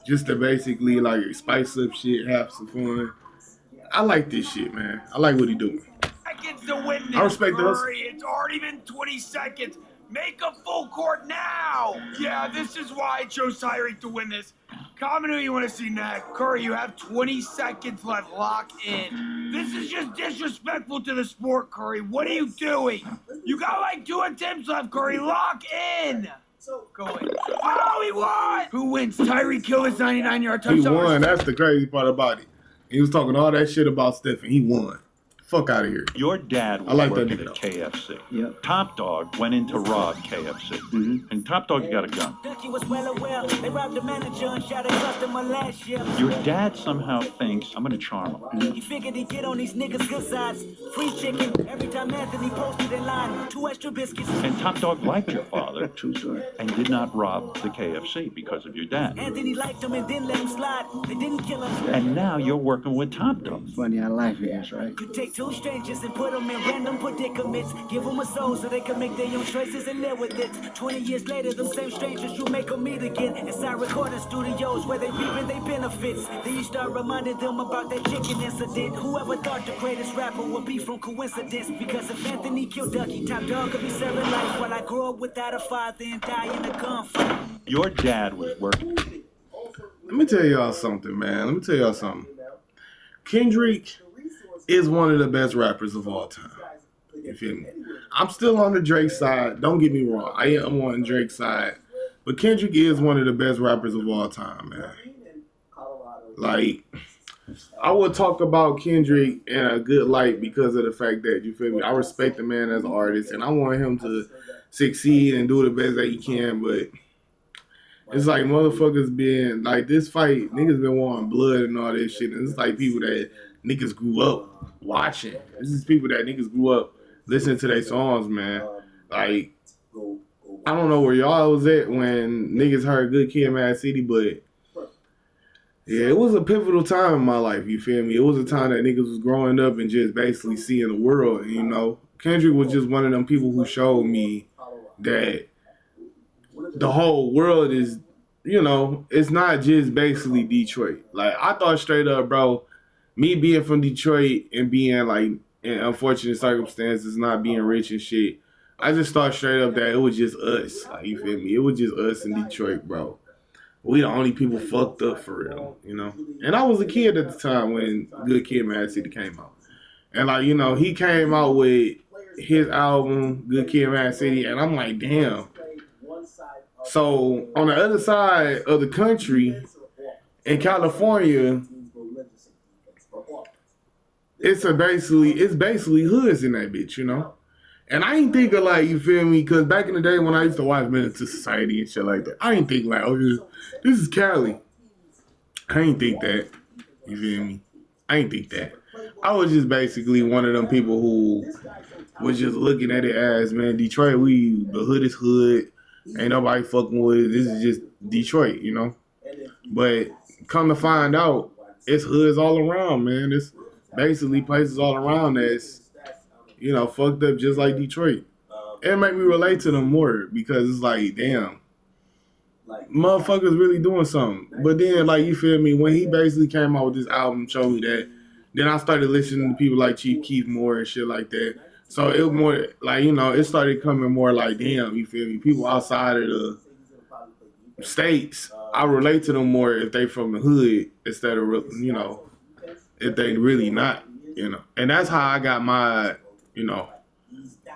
just to basically like spice up shit, have some fun. I like this shit, man. I like what he doing. Seconds to win this. I respect those. Curry, it's already been 20 seconds. Make a full court now. Yeah, this is why I chose Tyreek to win this. Comment who you want to see next. Curry, you have 20 seconds left. Lock in. This is just disrespectful to the sport, Curry. What are you doing? You got like 2 attempts left, Curry. Lock in. Go in. Oh, he won. Who wins? Tyreek Hill his 99-yard touchdown. He won. That's the crazy part about it. He was talking all that shit about Steph and he won. Fuck out of here. Your dad was working at KFC. Yep. Top Dog went in to rob KFC. And Top Dog got a gun. Your dad somehow thinks, I'm going to charm him. He figured he'd get on these niggas' good sides. Free chicken every time Anthony posted in line. 2 extra biscuits. And Top Dog liked your father. True story. And did not rob the KFC because of your dad. Anthony liked him and didn't let him slide. They didn't kill him. And now you're working with Top Dog. Funny how life is, right? You take 2 strangers and put them in random predicaments. Give them a soul so they can make their own choices and live with it. 20 years later, them same strangers, you make them meet again. Inside recording studios where they reaping their benefits. Then you start reminding them about that chicken incident. Whoever thought the greatest rapper would be from coincidence? Because if Anthony killed Ducky, Top Dog could be serving life while I grow up without a father and die in a gunfight. Your dad was working. Let me tell y'all something, man. Let me tell y'all something. Kendrick is one of the best rappers of all time. You feel me? I'm still on the Drake side. Don't get me wrong. I am on Drake's side. But Kendrick is one of the best rappers of all time, man. Like, I would talk about Kendrick in a good light because of the fact that, you feel me, I respect the man as an artist and I want him to succeed and do the best that he can, but it's like motherfuckers being, like, this fight, niggas been wanting blood and all this shit, and it's like people that niggas grew up watching. This is people that niggas grew up listening to their songs, man. Like, I don't know where y'all was at when niggas heard Good Kid, Mad City, but yeah, it was a pivotal time in my life, you feel me? It was a time that niggas was growing up and just basically seeing the world, you know? Kendrick was just one of them people who showed me that the whole world is, you know, it's not just basically Detroit. Like, I thought straight up, bro, me being from Detroit and being, like, in unfortunate circumstances, not being rich and shit, I just thought straight up that it was just us. Like, you feel me? It was just us in Detroit, bro. We the only people fucked up for real, you know? And I was a kid at the time when Good Kid, Mad City came out. And, like, you know, he came out with his album, Good Kid, Mad City, and I'm like, damn. So, on the other side of the country, in California, it's basically hoods in that bitch, you know? And I ain't think of, like, you feel me? Because back in the day when I used to watch Menace to Society and shit like that, I ain't think like, oh, this is Cali. I ain't think that. You feel me? I ain't think that. I was just basically one of them people who was just looking at it as, man, Detroit, the hood is hood. Ain't nobody fucking with it. This is just Detroit, you know? But come to find out, it's hoods all around, man. It's basically places all around that's, you know, fucked up just like Detroit. It make me relate to them more because it's like, damn, motherfuckers really doing something. But then, like, you feel me, when he basically came out with this album, showed me that, then I started listening to people like Chief Keef more and shit like that. So it was more like, you know, it started coming more like, damn, you feel me, people outside of the states, I relate to them more if they from the hood instead of, you know, if they really not, you know. And that's how I got my, you know,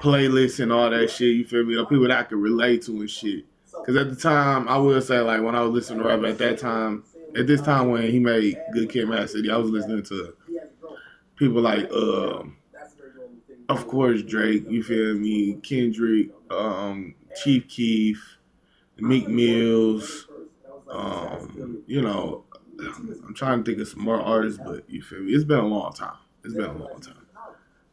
playlist and all that shit, you feel me, the people that I could relate to and shit. Because at the time, I will say, like, when I was listening to rap at this time when he made Good Kid, Mad City, I was listening to people like, of course, Drake, you feel me, Kendrick, Chief Keef, Meek Mills, you know, I'm trying to think of some more artists, but you feel me, it's been a long time.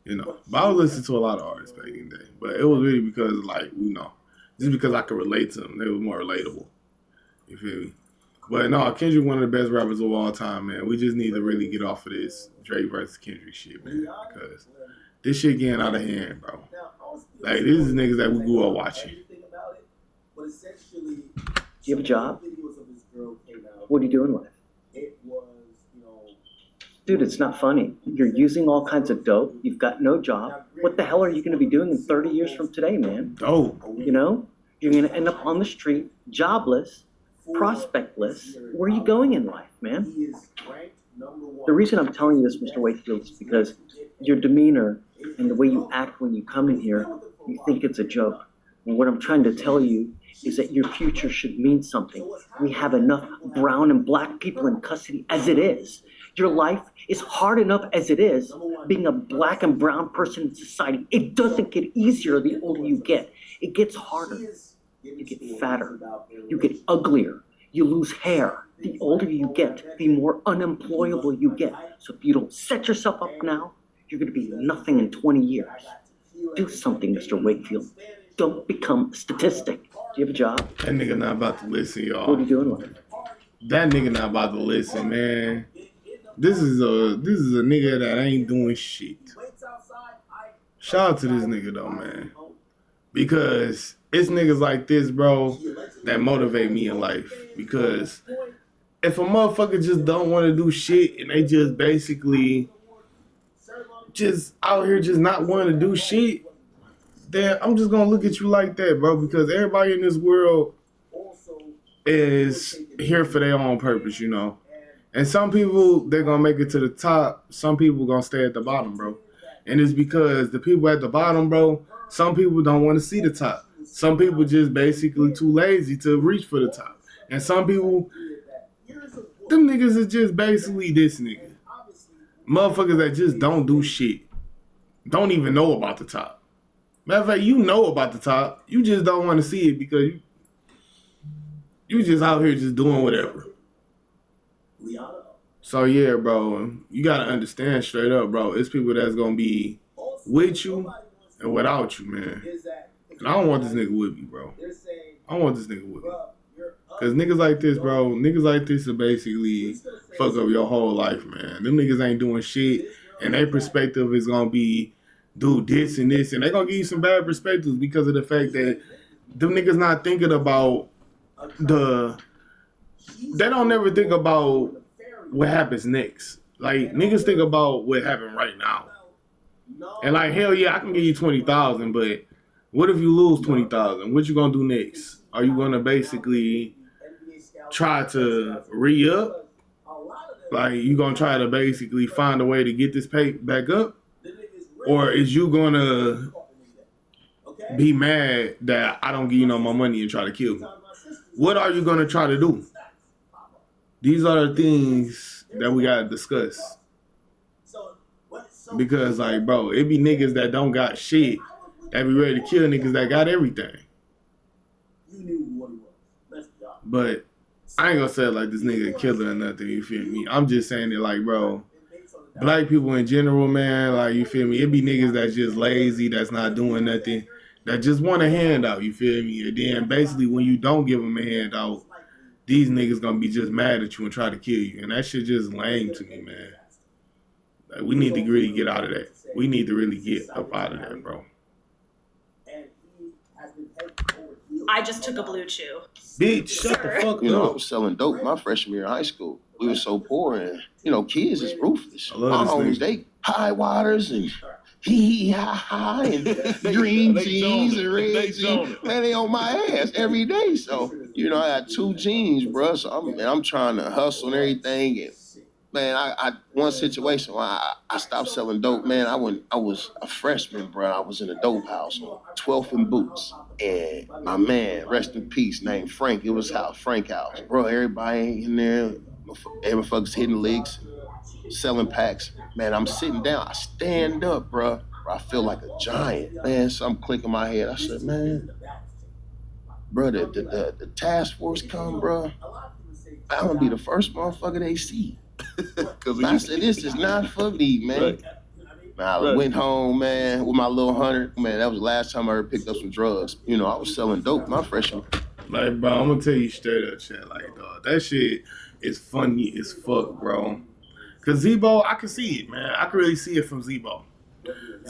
You know, but I was listening to a lot of artists back in the day. But it was really because, like, you know, just because I could relate to them. They were more relatable. You feel me? But no, Kendrick one of the best rappers of all time, man. We just need to really get off of this Drake versus Kendrick shit, man. Because this shit getting out of hand, bro. Like, this is niggas that we grew up watching. Do you have a job? What are you doing with it? Dude, it's not funny. You're using all kinds of dope. You've got no job. What the hell are you going to be doing in 30 years from today, man? Oh. You know? You're going to end up on the street, jobless, prospectless. Where are you going in life, man? The reason I'm telling you this, Mr. Wakefield, is because your demeanor and the way you act when you come in here, you think it's a joke. And what I'm trying to tell you is that your future should mean something. We have enough brown and black people in custody as it is. Your life is hard enough as it is, being a black and brown person in society. It doesn't get easier the older you get. It gets harder. You get fatter. You get uglier. You lose hair. The older you get, the more unemployable you get. So if you don't set yourself up now, you're going to be nothing in 20 years. Do something, Mr. Wakefield. Don't become a statistic. Do you have a job? That nigga not about to listen, y'all. What are you doing with it? That nigga not about to listen, man. This is a nigga that ain't doing shit. Shout out to this nigga though, man. Because it's niggas like this, bro, that motivate me in life. Because if a motherfucker just don't want to do shit and they just basically just out here just not wanting to do shit, then I'm just gonna look at you like that, bro. Because everybody in this world is here for their own purpose, you know. And some people, they're going to make it to the top. Some people going to stay at the bottom, bro. And it's because the people at the bottom, bro, some people don't want to see the top. Some people just basically too lazy to reach for the top. And some people, them niggas is just basically this nigga. Motherfuckers that just don't do shit. Don't even know about the top. Matter of fact, you know about the top. You just don't want to see it because you just out here just doing whatever. So yeah, bro, you gotta understand straight up, bro. It's people that's gonna be with you and without you, man. And I don't want this nigga with me, bro. I want this nigga with me. Cause niggas like this, bro, niggas like this will basically fuck up your whole life, man. Them niggas ain't doing shit, and their perspective is gonna be, do this and this, and they gonna give you some bad perspectives because of the fact that them niggas not thinking about they don't never think about what happens next. Like, niggas think about what happened right now. And like, hell yeah, I can give you 20,000, but what if you lose 20,000? What you gonna do next? Are you gonna basically try to re-up? Like, you gonna try to basically find a way to get this pay back up? Or is you gonna be mad that I don't give you no more money and try to kill me? What are you gonna try to do? These are the things that we gotta discuss. Because, like, bro, it be niggas that don't got shit that be ready to kill niggas that got everything. But I ain't gonna say it like this nigga a killer or nothing, you feel me? I'm just saying it like, bro, black people in general, man, like, you feel me? It be niggas that's just lazy, that's not doing nothing, that just want a handout, you feel me? And then basically when you don't give them a handout, these niggas gonna be just mad at you and try to kill you. And that shit just lame to me, man. Like, we need to really get out of that. We need to really get up out of that, bro. I just took a blue chew. Bitch, shut the fuck up. You know, I was selling dope my freshman year in high school. We were so poor, and, you know, kids is ruthless. My homies, they high waters and hee-hee-ha-ha and green jeans and red jeans. Man, they on my ass every day. So, you know, I got 2 jeans, bro. So I'm trying to hustle and everything. And, man, I one situation where I stopped selling dope, man. I was a freshman, bro. I was in a dope house on 12th and Boots. And my man, rest in peace, named Frank. It was Frank House. Bro, everybody in there, every fuck's hitting licks, selling packs. Man, I'm sitting down. I stand up, bro. I feel like a giant. Man, something click in my head. I said, man, bro, the task force come, bro. I'm going to be the first motherfucker they see. I said, this is not for me, man. Right. I went home, man, with my little 100. Man, that was the last time I ever picked up some drugs. You know, I was selling dope my freshman. Like, bro, I'm gonna tell you straight up, shit. Like, dog, that shit is funny as fuck, bro. Cause Zebo, I can see it, man. I can really see it from Zebo.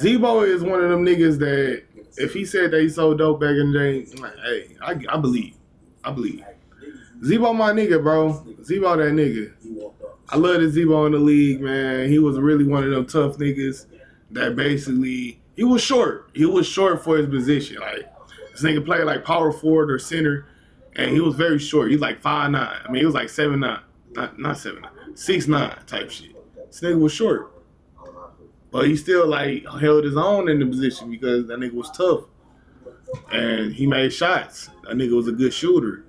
Zebo is one of them niggas that if he said that he sold dope back in the day, like, hey, I believe. Zebo my nigga, bro. Zebo that nigga. I love the Zebo in the league, man. He was really one of them tough niggas that basically, he was short. He was short for his position. Like, this nigga played like power forward or center, and he was very short. He's like 5'9". I mean, he was like 7'9". Not 7'9". 6'9" type shit. This nigga was short. But he still, like, held his own in the position because that nigga was tough. And he made shots. That nigga was a good shooter.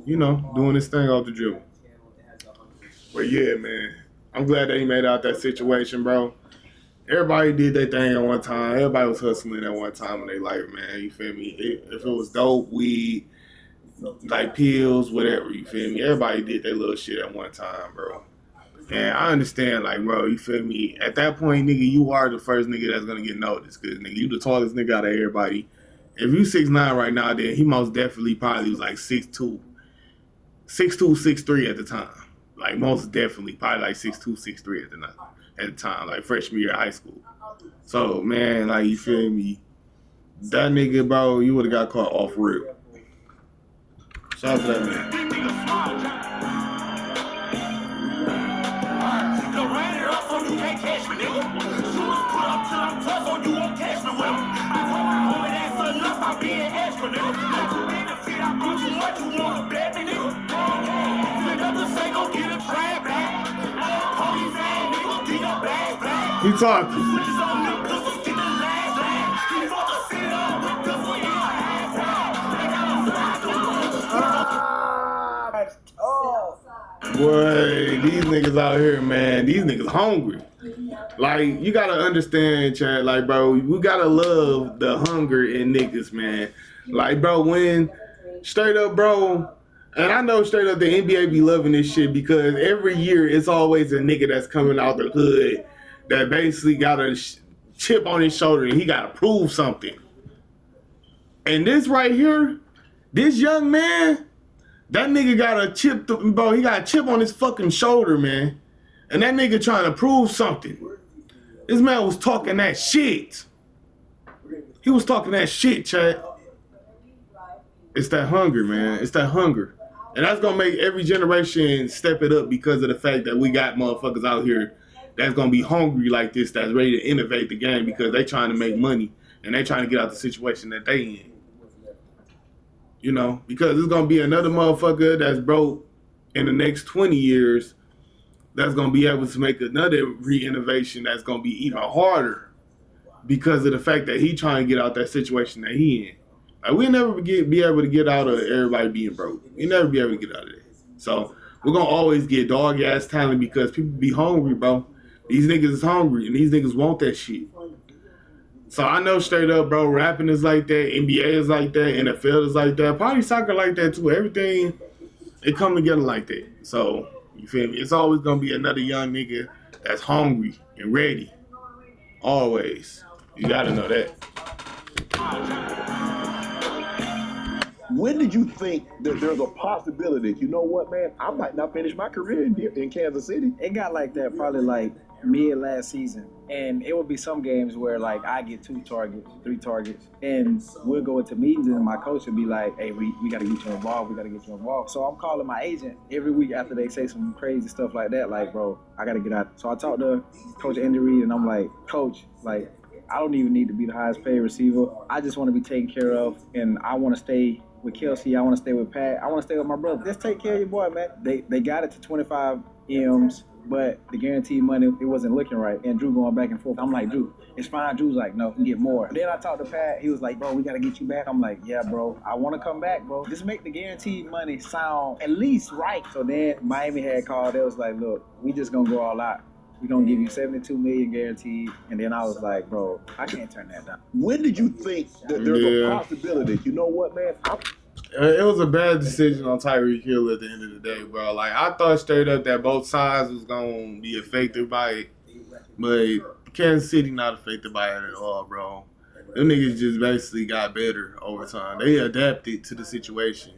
You know, doing his thing off the dribble. But yeah, man, I'm glad that he made out that situation, bro. Everybody did their thing at one time. Everybody was hustling at one time in their life, man. You feel me? If it was dope, weed, like pills, whatever, you feel me? Everybody did their little shit at one time, bro. And I understand, like, bro, you feel me? At that point, nigga, you are the first nigga that's gonna get noticed. Cause nigga, you the tallest nigga out of everybody. If you 6'9" right now, then he most definitely probably was like 6'2". 6'2", 6'3" at the time. Like, most definitely, probably like 6'2", 6'3" at the time, like freshman year of high school. So, man, like, you feel me? That nigga, bro, you would have got caught off rip. Shout out to that man. You talking? Boy, these niggas out here, man, these niggas hungry. Like, you gotta understand, Chad, like, bro, we gotta love the hunger in niggas, man. Like, bro, when straight up, bro, and I know straight up the NBA be loving this shit because every year it's always a nigga that's coming out the hood that basically got a chip on his shoulder and he gotta prove something. And this right here, this young man, that nigga got a chip, bro, he got a chip on his fucking shoulder, man. And that nigga trying to prove something. This man was talking that shit. He was talking that shit, Chad. It's that hunger, man. It's that hunger. And that's going to make every generation step it up because of the fact that we got motherfuckers out here that's going to be hungry like this, that's ready to innovate the game because they trying to make money and they trying to get out the situation that they in. You know, because there's going to be another motherfucker that's broke in the next 20 years that's going to be able to make another re-innovation that's going to be even harder because of the fact that he trying to get out that situation that he in. Like, we'll never be able to get out of everybody being broke. We'll never be able to get out of that. So we're going to always get dog-ass talent because people be hungry, bro. These niggas is hungry, and these niggas want that shit. So I know straight up, bro, rapping is like that, NBA is like that, NFL is like that, probably soccer like that too. Everything, it come together like that. So You feel me? It's always gonna be another young nigga that's hungry and ready. Always. You gotta know that. When did you think that there's a possibility, you know what, man, I might not finish my career in Kansas City? It got like that probably like mid last season. And it would be some games where like I get 2 targets, 3 targets, and we'll go into meetings and my coach would be like, hey, we got to get you involved. We got to get you involved. So I'm calling my agent every week after they say some crazy stuff like that. Like, bro, I got to get out. So I talked to Coach Andy Reid and I'm like, Coach, like, I don't even need to be the highest paid receiver. I just want to be taken care of, and I want to stay with Kelsey. I want to stay with Pat. I want to stay with my brother. Just take care of your boy, man. They got it to 25 M's, but the guaranteed money, it wasn't looking right. And Drew going back and forth. I'm like, Drew, it's fine. Drew's like, no, you can get more. Then I talked to Pat. He was like, bro, we got to get you back. I'm like, yeah, bro, I want to come back, bro. Just make the guaranteed money sound at least right. So then Miami had called. They was like, look, we just going to go all out. We're going to give you $72 million guaranteed. And then I was like, bro, I can't turn that down. When did you think that there's a possibility, you know what, man, it was a bad decision on Tyreek Hill at the end of the day, bro. Like, I thought straight up that both sides was going to be affected by it. But Kansas City not affected by it at all, bro. Them niggas just basically got better over time. They adapted to the situation.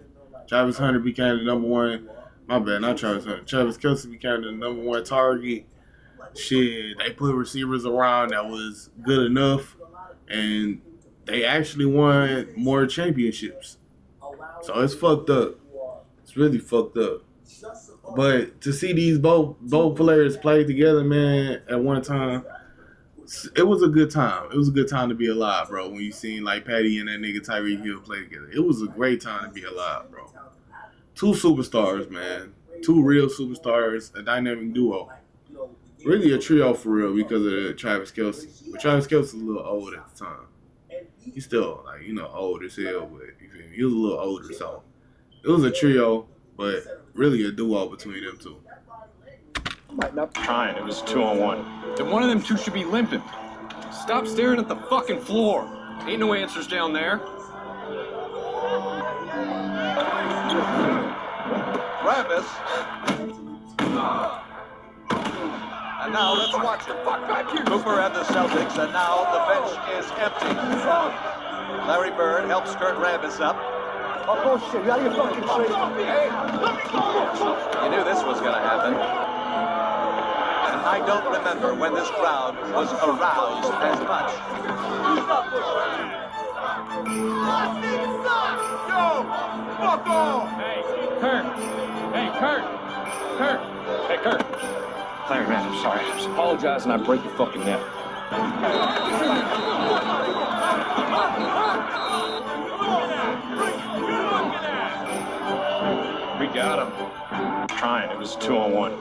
Travis Hunter became the number one. My bad, not Travis Hunter. Travis Kelce became the number one target. Shit, they put receivers around that was good enough. And they actually won more championships. So it's fucked up. It's really fucked up. But to see these both players play together, man, at one time, it was a good time. It was a good time to be alive, bro. When you seen like Patty and that nigga Tyreek Hill play together, it was a great time to be alive, bro. 2 superstars, man. 2 real superstars, a dynamic duo. Really a trio for real because of Travis Kelce. But Travis Kelce was a little old at the time. He's still, like, you know, old as hell, but you feel me? He was a little older, so it was a trio, but really a duo between them two. Might not Trying. It was 2-on-1. Then one of them two should be limping. Stop staring at the fucking floor. Ain't no answers down there. Travis. And now let's watch the fuck back here. Cooper and the Celtics, and now the bench is empty. Larry Bird helps Kurt Rambis up. Oh, bullshit. You out of your fucking tree. Hey, you knew this was going to happen. And I don't remember when this crowd was aroused as much. Yo, fuck off! Hey, Kurt. Hey, Kurt. Kurt. Hey, Kurt. Larry, man, I'm sorry. Just apologize and I break your fucking neck. We got him. Trying. It was 2-on-1.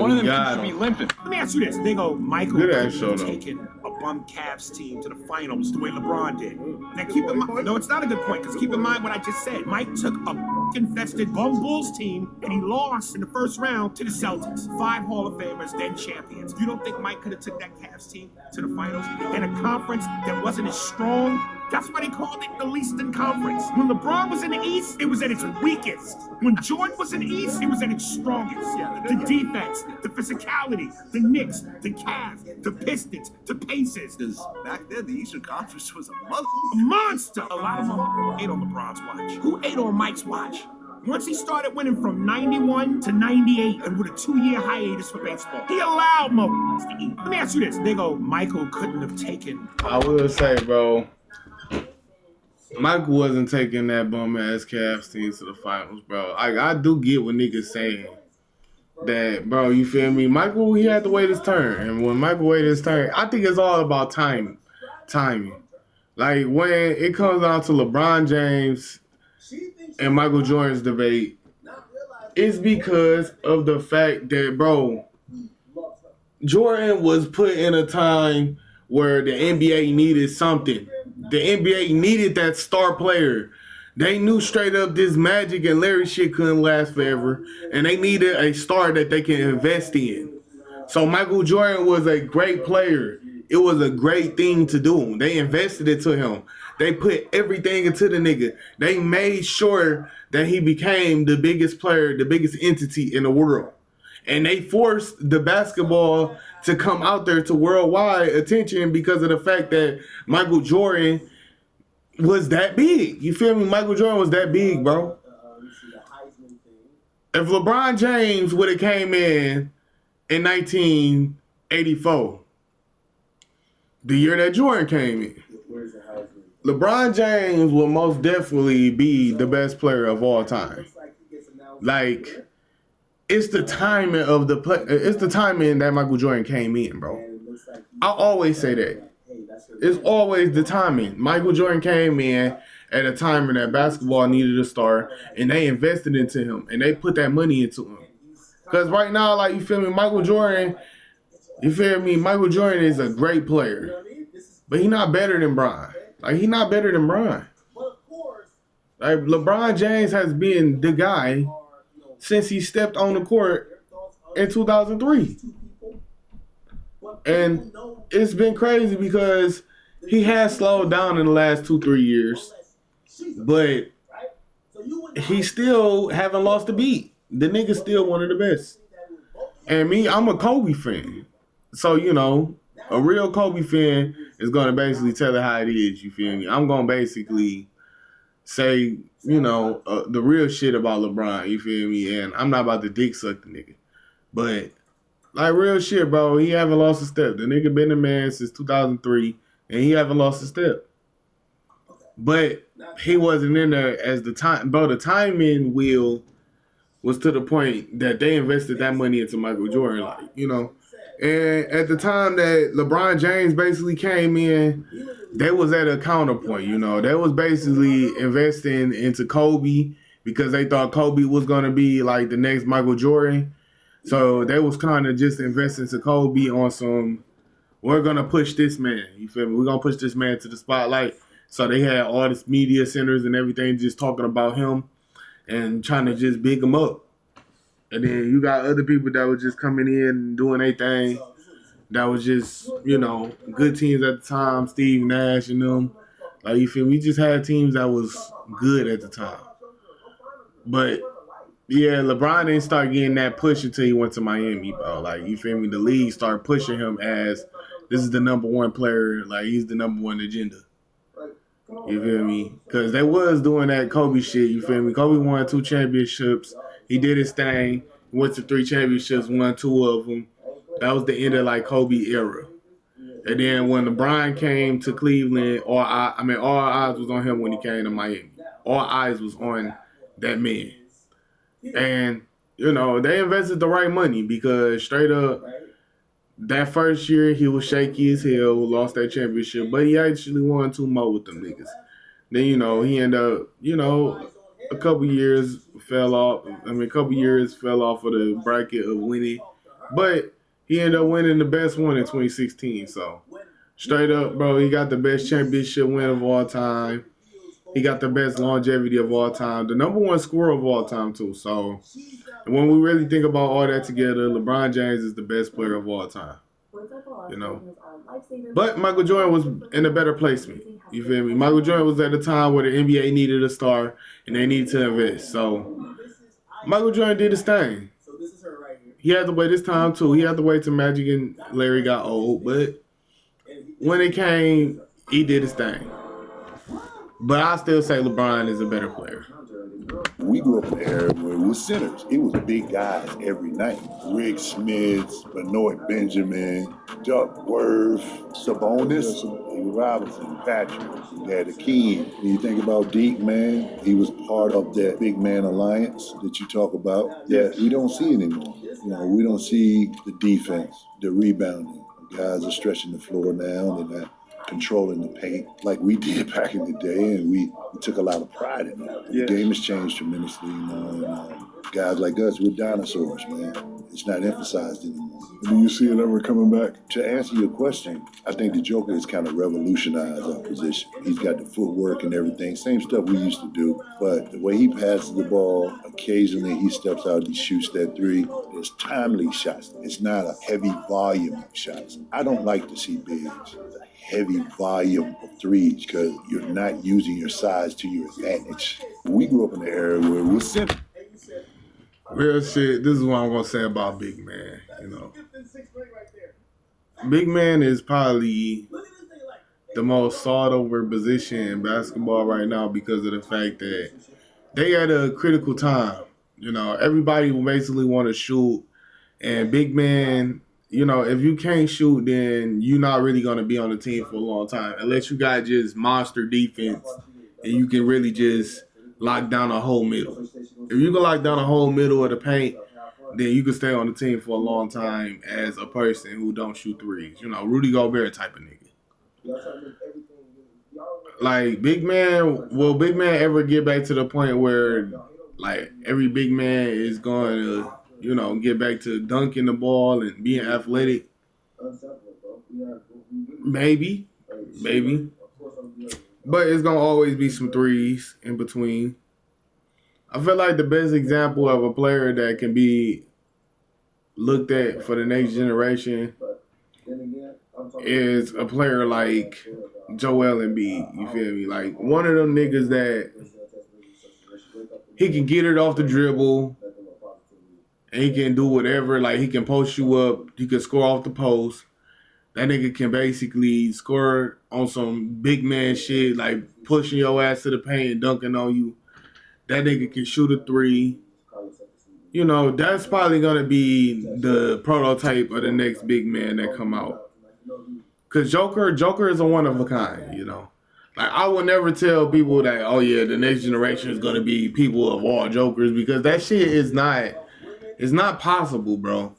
One of them two should be limping. Let me ask you this. They go, Michael Good ass show, though. taking a bum Cavs team to the finals the way LeBron did. Now keep in mind, no, it's not a good point, because keep in mind what I just said. Mike took a infested bum Bulls team, and he lost in the first round to the Celtics. 5 Hall of Famers, then champions. You don't think Mike could have took that Cavs team to the finals in a conference that wasn't as strong? That's why they called it the Eastern Conference. When LeBron was in the East, it was at its weakest. When Jordan was in the East, it was at its strongest. The defense, the physicality, the Knicks, the Cavs, the Pistons, the Pacers. Because back then, the Eastern Conference was a monster. A lot of them ate on LeBron's watch. Who ate on Mike's watch? Once he started winning from 91 to 98 and with a 2-year hiatus for baseball, he allowed motherfuckers to eat. Let me ask you this. They go, Michael couldn't have taken... I will say, bro, Michael wasn't taking that bum-ass Cavs team to the finals, bro. I do get what niggas saying. That, bro, you feel me? Michael, he had to wait his turn. And when Michael waited his turn, I think it's all about timing. Like, when it comes down to LeBron James and Michael Jordan's debate, it's because of the fact that, bro, Jordan was put in a time where the NBA needed something. The NBA needed that star player. They knew straight up this Magic and Larry shit couldn't last forever, and they needed a star that they can invest in. So Michael Jordan was a great player. It was a great thing to do. They invested into him. They put everything into the nigga. They made sure that he became the biggest player, the biggest entity in the world. And they forced the basketball to come out there to worldwide attention because of the fact that Michael Jordan was that big. You feel me? Michael Jordan was that big, bro. If LeBron James would have came in 1984, the year that Jordan came in, LeBron James will most definitely be the best player of all time. Like, it's the timing of the play. It's the timing that Michael Jordan came in, bro. I always say that. It's always the timing. Michael Jordan came in at a time when that basketball needed a star, and they invested into him, and they put that money into him. Because right now, like, you feel me, Michael Jordan, you feel me, Michael Jordan is a great player, but he's not better than Bron. Like, he's not better than Bron. Like, LeBron James has been the guy since he stepped on the court in 2003. And it's been crazy because he has slowed down in the last 2-3 years, but he still haven't lost a beat. The nigga's still one of the best. And me, I'm a Kobe fan. So, you know, a real Kobe fan is going to basically tell it how it is, you feel me? I'm going to basically say, you know, the real shit about LeBron, you feel me? And I'm not about to dick suck the nigga. But, like, real shit, bro, he haven't lost a step. The nigga been a man since 2003, and he haven't lost a step. But he wasn't in there as the time, bro, the timing wheel was to the point that they invested that money into Michael Jordan, like, you know. And at the time that LeBron James basically came in, they was at a counterpoint, you know. They was basically investing into Kobe because they thought Kobe was going to be like the next Michael Jordan. So they was kind of just investing to Kobe on some, we're going to push this man, you feel me? We're going to push this man to the spotlight. So they had all this media centers and everything just talking about him and trying to just big him up. And then you got other people that were just coming in and doing their thing. That was just, you know, good teams at the time, Steve Nash and them. Like, you feel me? We just had teams that was good at the time. But, yeah, LeBron didn't start getting that push until he went to Miami, bro. Like, you feel me? The league started pushing him as this is the number one player. Like, he's the number one agenda. You feel me? Because they was doing that Kobe shit, you feel me? Kobe won 2 championships. He did his thing. Went to 3 championships, won 2 of them. That was the end of, like, Kobe era. And then when LeBron came to Cleveland, all eyes was on him when he came to Miami. All eyes was on that man. And, you know, they invested the right money because straight up, that first year he was shaky as hell, lost that championship, but he actually won 2 more with them niggas. Then, you know, he ended up, you know, a couple years fell off of the bracket of winning. But he ended up winning the best one in 2016. So, straight up, bro, he got the best championship win of all time. He got the best longevity of all time. The number 1 scorer of all time, too. So, when we really think about all that together, LeBron James is the best player of all time. You know? But Michael Jordan was in a better placement. You feel me? Michael Jordan was at a time where the NBA needed a star and they needed to invest. So, Michael Jordan did his thing. He had to wait his time, too. He had to wait till Magic and Larry got old. But when it came, he did his thing. But I still say LeBron is a better player. We grew up in an era where it was centers. It was big guys every night. Rick Smith, Benoit Benjamin, Duck Worth, Sabonis, Robinson, Patrick. You had Akeem. When you think about Deke, man, he was part of that big man alliance that you talk about. Yes. We don't see anymore. You know, we don't see the defense, the rebounding. Guys are stretching the floor now. They're not controlling the paint like we did back in the day, and we took a lot of pride in that. Yeah. The game has changed tremendously, you know, and guys like us, we're dinosaurs, man. It's not emphasized anymore. Do you see it ever coming back? To answer your question, I think the Joker has kind of revolutionized our position. He's got the footwork and everything, same stuff we used to do, but the way he passes the ball, occasionally he steps out, he shoots that 3. There's timely shots. It's not a heavy volume of shots. I don't like to see bigs. Heavy volume of 3s because you're not using your size to your advantage. We grew up in an era where we centered. Real shit, this is what I'm gonna say about big man, you know. Big man is probably the most sought over position in basketball right now because of the fact that they at a critical time. You know, everybody will basically want to shoot, and big man, you know, if you can't shoot, then you're not really gonna be on the team for a long time unless you got just monster defense and you can really just lock down a whole middle. If you can lock down a whole middle of the paint, then you can stay on the team for a long time as a person who don't shoot threes. You know, Rudy Gobert type of nigga. Like, big man, will big man ever get back to the point where, like, every big man is going to, you know, get back to dunking the ball and being athletic? Maybe. But it's going to always be some threes in between. I feel like the best example of a player that can be looked at for the next generation is a player like Joel Embiid. You feel me? Like, one of them niggas that he can get it off the dribble and he can do whatever. Like, he can post you up. He can score off the post. That nigga can basically score on some big man shit, like pushing your ass to the paint and dunking on you. That nigga can shoot a three. You know, that's probably going to be the prototype of the next big man that come out. Because Joker is a one of a kind, you know. Like, I will never tell people that, oh, yeah, the next generation is going to be people of all Jokers, because that shit is not possible, bro.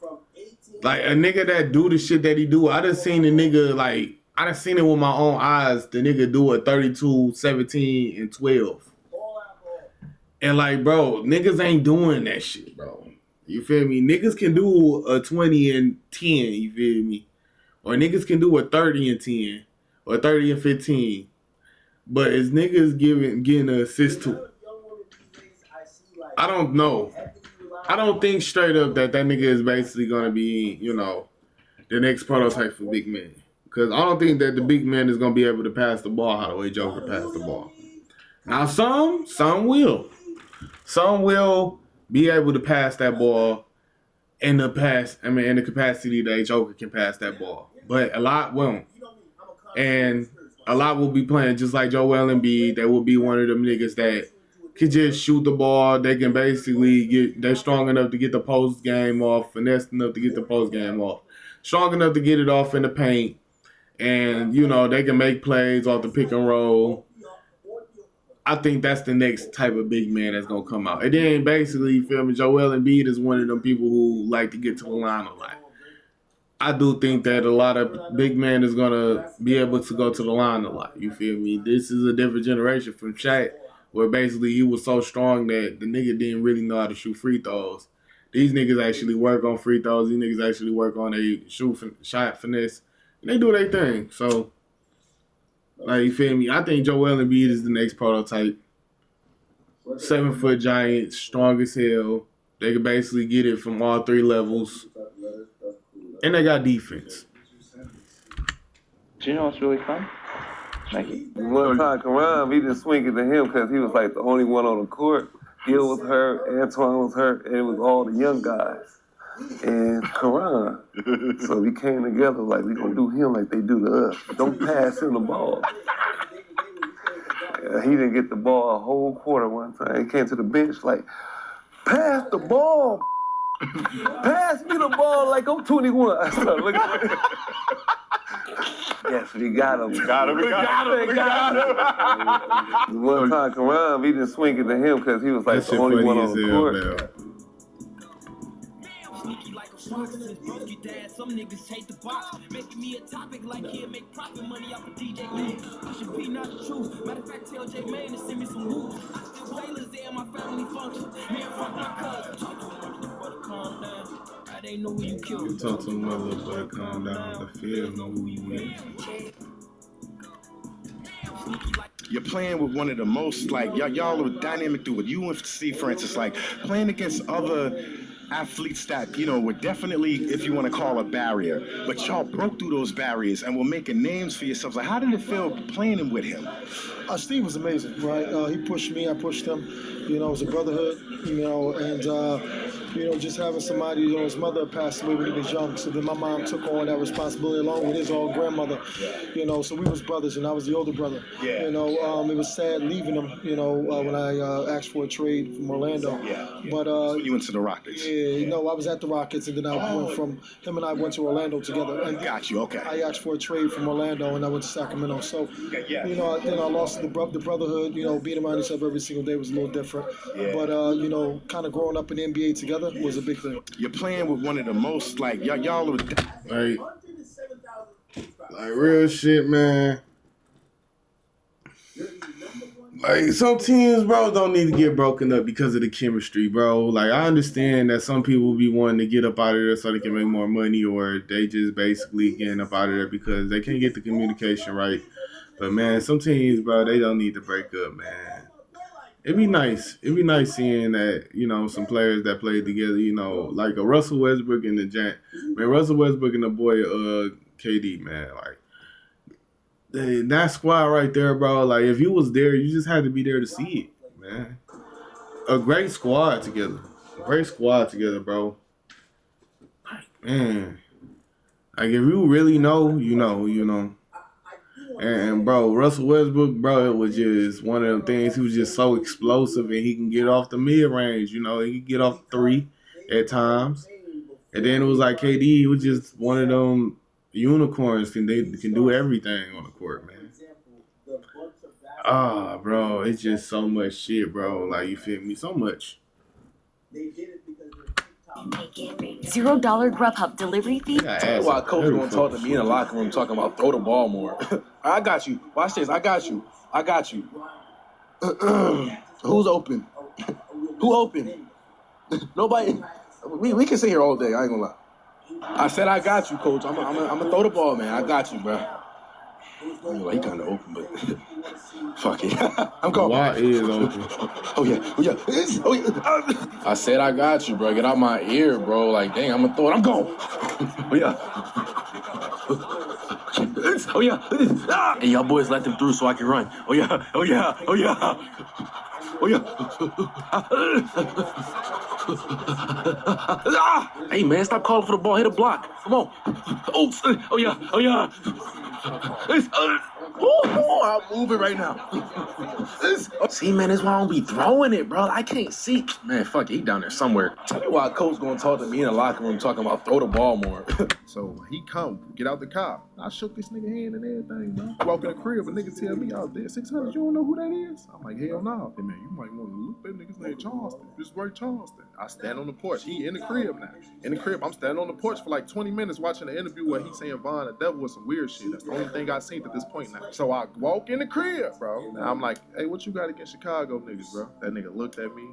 Like, a nigga that do the shit that he do, I done seen the nigga, like, I done seen it with my own eyes, the nigga do a 32, 17, and 12. And, like, bro, niggas ain't doing that shit, bro. You feel me? Niggas can do a 20 and 10, you feel me? Or niggas can do a 30 and 10. Or 30 and 15. But is niggas getting an assist to it? I don't know. I don't think straight up that nigga is basically going to be, you know, the next prototype for big men. Because I don't think that the big man is going to be able to pass the ball how the way Joker passed the ball. Now, some will. Some will be able to pass that ball in the capacity that Joker can pass that ball. But a lot won't. And a lot will be playing just like Joel Embiid. They will be one of them niggas that can just shoot the ball. They can basically they're strong enough to get the post game off, finesse enough to get the post game off, strong enough to get it off in the paint. And, you know, they can make plays off the pick and roll. I think that's the next type of big man that's going to come out. And then basically, you feel me, Joel Embiid is one of them people who like to get to the line a lot. I do think that a lot of big men is going to be able to go to the line a lot. You feel me? This is a different generation from Shaq, where basically he was so strong that the nigga didn't really know how to shoot free throws. These niggas actually work on free throws. These niggas actually work on a shot finesse. And they do their thing. So, like, you feel me? I think Joel Embiid is the next prototype. 7-foot giant, strong as hell. They can basically get it from all three levels. And they got defense. Do you know what's really fun? One time, Karan, we just swing it to him because he was like the only one on the court. Gil was hurt, Antoine was hurt, and it was all the young guys. And Karan, so we came together like we gonna do him like they do to us. Don't pass him the ball. He didn't get the ball a whole quarter one time. He came to the bench like, pass the ball. Pass me the ball like I'm 21. I started looking at him. Yes, we got him. We got him. One time, Karan, we didn't swing it to him because he was like the only one on the court. Some niggas hate the box, making me a topic like he'll make profit money off of DJ Lane. Pushing P, not the truth. Matter of fact, tell J Mane to send me some moves. I still play Lizzie in my family function. Me and fuck my cousin. Talk to him, my little brother, calm down. I didn't know who you killed. You talk to my little brother, calm down. The field know who you is. You're playing with one of the most, like, y'all are dynamic through it. UFC, for instance, like, playing against other athletes that, you know, were definitely, if you want to call a barrier, but y'all broke through those barriers and were making names for yourselves. Like, how did it feel playing with him? Steve was amazing, right? He pushed me, I pushed him. You know, it was a brotherhood, you know, and just having somebody, his mother passed away when he was young. So then my mom took on that responsibility along with his old grandmother. So we was brothers, and I was the older brother. It was sad leaving him, when I asked for a trade from Orlando. But when you went to the Rockets. I was at the Rockets, and then I went from him and I went to Orlando together. And Got you, okay. I asked for a trade from Orlando, and I went to Sacramento. So, then I lost the brotherhood. Being around each other every single day was a little different. But kind of growing up in the NBA together was a big thing. You're playing with one of the most y'all are like real shit, man. Like some teams, bro, don't need to get broken up because of the chemistry, bro. Like I understand that some people be wanting to get up out of there so they can make more money, or they just basically getting up out of there because they can't get the communication right. But man, some teams, bro, they don't need to break up, man. It'd be nice. It'd be nice seeing that, some players that play together, like a Russell Westbrook and the Giant. Man, Russell Westbrook and the boy KD, man, like that squad right there, bro. Like if you was there, you just had to be there to see it, man. A great squad together. Bro. Like, man. Like if you really know, you know. And bro, Russell Westbrook, bro, it was just one of them things. He was just so explosive, and he can get off the mid range. He can get off 3 at times. And then it was like KD, he was just one of them unicorns. Can do everything on the court, man. Bro, it's just so much shit, bro. Like you feel me? So much. $0 Grubhub delivery fee. Tell me why coach is gonna talk to me in the locker room talking about throw the ball more. I got you. Watch this. I got you. Who's open? Who open? Nobody. We can sit here all day. I ain't gonna lie. I said I got you, coach. I'm gonna throw the ball, man. I got you, bro. He kind of open, but fuck it. I'm going. Why is open? Oh yeah. I said I got you, bro. Get out my ear, bro. Like, dang, I'm gonna throw it. I'm going. Oh yeah. Hey, y'all boys let them through so I can run. Oh yeah. Hey man, stop calling for the ball. Hit a block. Come on. Oh yeah. I'm moving right now. See, man, that's why I don't be throwing it, bro. I can't see. Man, fuck it, he down there somewhere. Tell me why coach gonna talk to me in the locker room talking about throw the ball more. So he come, get out the car. I shook this nigga hand and everything, bro. I walk in the crib, a nigga tell me out there, 600, you don't know who that is? I'm like, hell no. Hey, man, you might want to look that nigga's name Charleston. This is right Charleston. I stand on the porch. He in the crib now. In the crib, I'm standing on the porch for like 20 minutes watching the interview where he's saying Von the devil was some weird shit. That's the only thing I've seen at this point now. So I walk in the crib, bro. Now I'm like, hey, what you got against Chicago niggas, bro? That nigga looked at me,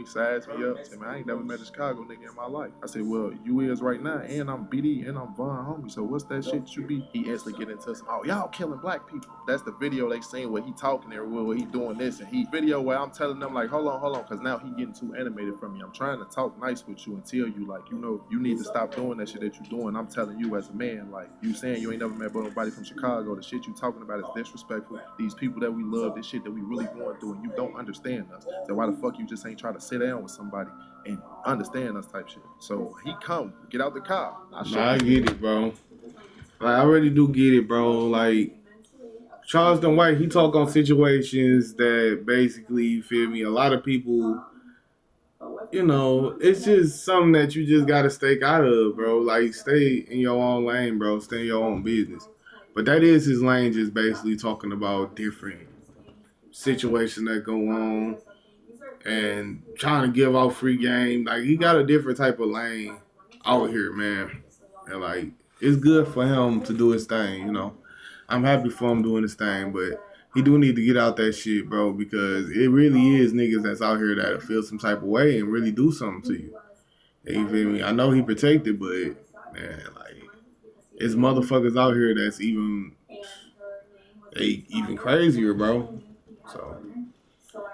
sized me up, said, man, I ain't never met a Chicago nigga in my life. I said, well, you is right now, and I'm BD, and I'm Von homie, so what's that shit you be? He instantly get into some, oh, y'all killing black people. That's the video they seen where he talking there, where he doing this, and he video where I'm telling them, like, hold on, because now he getting too animated from me. I'm trying to talk nice with you and tell you, like, you need to stop doing that shit that you doing. I'm telling you as a man, like, you saying you ain't never met nobody from Chicago, the shit you talking about is disrespectful. These people that we love, this shit that we really going through, and you don't understand us. So why the fuck you just ain't try to sit down with somebody and understand us type shit? So he come, get out the car. I get it, bro. Like, I really do get it, bro. Like, Charleston White, he talk on situations that basically, you feel me, a lot of people, it's just something that you just got to stay out of, bro. Like, stay in your own lane, bro. Stay in your own business. But that is his lane, just basically talking about different situations that go on and trying to give out free game. Like, he got a different type of lane out here, man. And, like, it's good for him to do his thing, I'm happy for him doing his thing, but he do need to get out that shit, bro, because it really is niggas that's out here that feel some type of way and really do something to you. You feel me? I know he protected, but, man, like, it's motherfuckers out here that's even crazier, bro. So,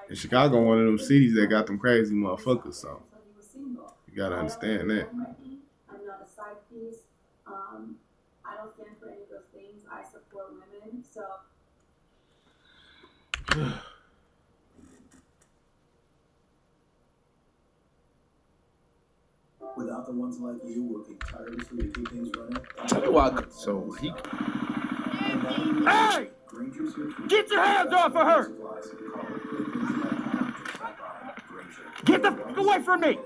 and Chicago, one of them cities that got them crazy motherfuckers, so you gotta understand that. I'm not a side piece. I don't stand for any of those things. I support women, so. not the ones like you working tirelessly to keep things running. Tell you what. So he. Hey! Get your hands off of her! Get the f away from me!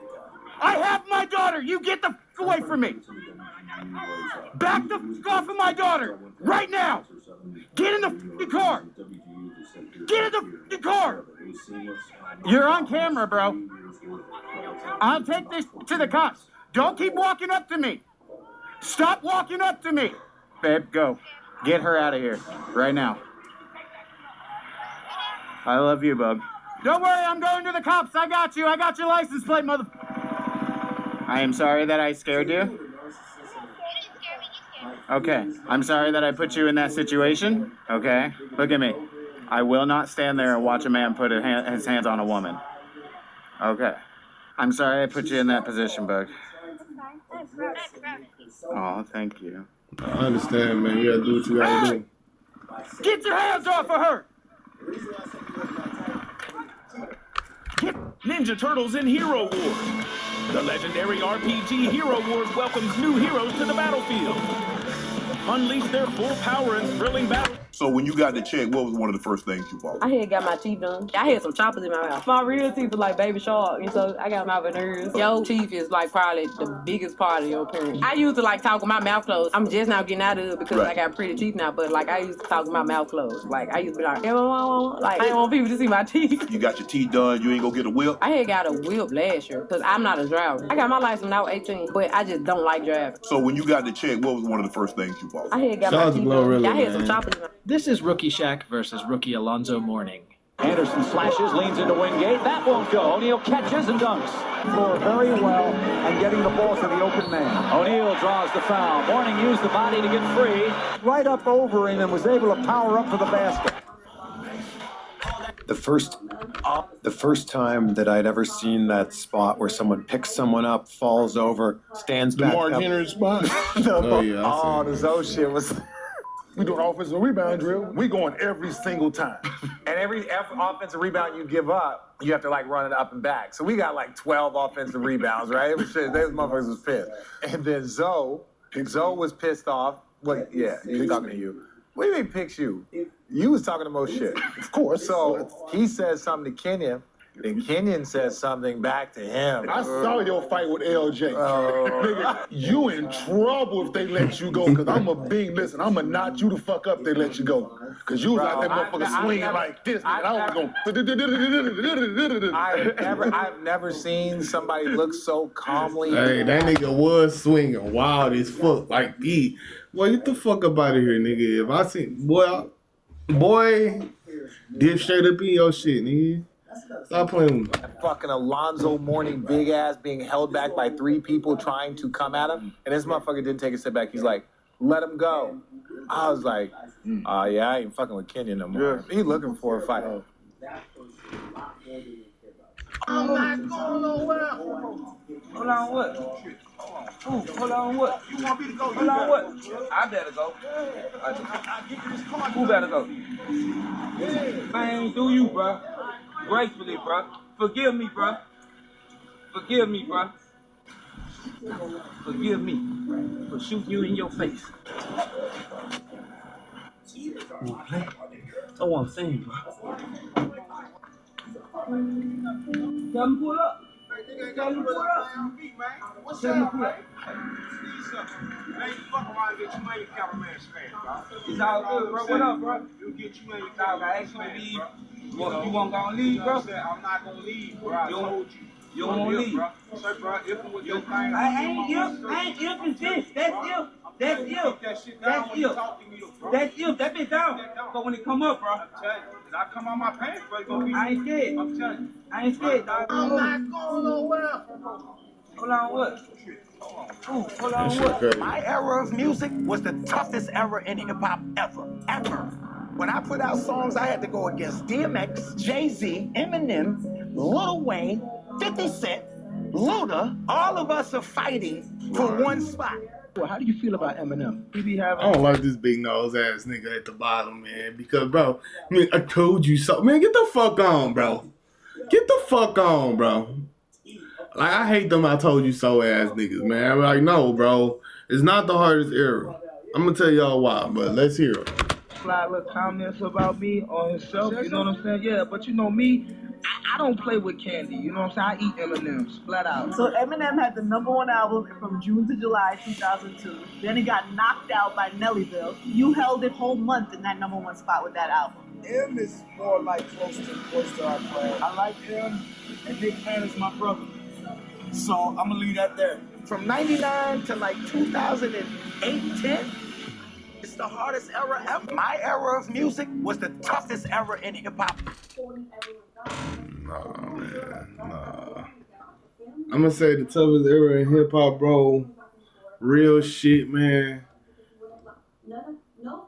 I have my daughter! You get the f away from me! Back the f off of my daughter! Right now! Get in the f***ing car! Get in the f***ing car! You're on camera, bro. I'll take this to the cops. Don't keep walking up to me. Stop walking up to me. Babe, go. Get her out of here. Right now. I love you, bub. Don't worry, I'm going to the cops. I got you. I got your license plate, mother... I am sorry that I scared you. Okay. I'm sorry that I put you in that situation. Okay. Look at me. I will not stand there and watch a man put his hands on a woman. Okay. I'm sorry I put you in that position, Bug. Oh, thank you. I understand, man. You gotta do what you gotta do. Get your hands off of her! Ninja Turtles in Hero Wars. The legendary RPG Hero Wars welcomes new heroes to the battlefield. Unleash their full power in thrilling battle. So when you got the check, what was one of the first things you bought? I had got my teeth done. I had some choppers in my mouth. My real teeth are like baby shark, and so I got my veneers. Your teeth is like probably the biggest part of your appearance. I used to like talk with my mouth closed. I'm just now getting out of it because I got pretty teeth now, but like I used to talk with my mouth closed. Like I used to be like, like I didn't want people to see my teeth. You got your teeth done, you ain't gonna get a whip? I had got a whip last year because I'm not a driver. I got my license when I was 18, but I just don't like driving. So when you got the check, what was one of the first things you bought? I had got my teeth done. I had some choppers in my This is Rookie Shaq versus Rookie Alonzo Mourning. Anderson slashes, leans into Wingate. That won't go. O'Neal catches and dunks. Floor very well and getting the ball to the open man. O'Neal draws the foul. Mourning used the body to get free. Right up over him and was able to power up for the basket. The first time that I'd ever seen that spot where someone picks someone up, falls over, stands back Mark up. Henry spot. The Zoe shit was... We doing offensive rebound drill. We going every single time. And every offensive rebound you give up, you have to like run it up and back. So we got like 12 offensive rebounds, right? Those motherfuckers was pissed. And then Zoe was pissed off. What? Yeah, he was talking to you. What do you mean picks you? You was talking the most shit. Of course. So he says something to Kenyon. Then Kenyon says something back to him. I saw your fight with LJ. Nigga, you in trouble if they let you go, because I'm gonna knock you the fuck up if they let you go. Because you was out that motherfucker swinging like this, nigga. I was I've never seen somebody look so calmly. Hey, that nigga was swinging wild as fuck. Like, boy, get the fuck up out of here, nigga. If I see, boy, dip straight up in your shit, nigga. Stop playing with me. Fucking Alonzo Mourning, big ass, being held back by 3 people trying to come at him. And this motherfucker didn't take a step back. He's like, let him go. I was like, yeah, I ain't fucking with Kenyon no more. He looking for a fight. I'm not going nowhere. Hold on, what? Hold on, what? You want me to go? Hold on, what? I better go. Who better go? Man, do you, bro? Gracefully, bro. Forgive me, bro. Forgive me, bro. Forgive me for shooting you in your face. That's what I'm saying, bro. Tell him pull up. Tell him pull up. Tell him pull up. It's all good, bro. What up, bro? You get you and your dog. I asked you to leave. You want to go and leave, bro? I'm not going to leave, bro. I told you. You don't want to leave. Say, bro, if it was your thing. I ain't if it's this. That's if. That's if. That's if. That's if. That bitch down. So when it come up, bro. I'm telling you. I come on my pants, bro. It's gonna be. I ain't scared. I'm telling you. I ain't scared, dog. I'm not going nowhere. Hold on, what? Hold on, what? My era of music was the toughest era in hip-hop ever. When I put out songs, I had to go against DMX, Jay-Z, Eminem, Lil Wayne, 50 Cent, Luda. All of us are fighting for one spot. Well, how do you feel about Eminem? I don't like this big nose ass nigga at the bottom, man. Because, bro, I told you so. Man, get the fuck on, bro. Get the fuck on, bro. Like, I hate them I told you so ass niggas, man. I'm like, no, bro. It's not the hardest era. I'm gonna tell y'all why, but let's hear it. Fly little comments about me on himself, you know what I'm saying? Yeah, but you know me, I don't play with candy, you know what I'm saying? I eat M&Ms, flat out. So Eminem had the #1 album from June to July 2002. Then he got knocked out by Nellyville. You held it whole month in that #1 spot with that album. M is more like close to our clan. I like M, and Nick Cannon is my brother. So I'm gonna leave that there. From 99 to like 2008, 10, it's the hardest era ever. My era of music was the toughest era in hip hop. Nah, man, nah. I'm gonna say the toughest era in hip hop, bro. Real shit, man.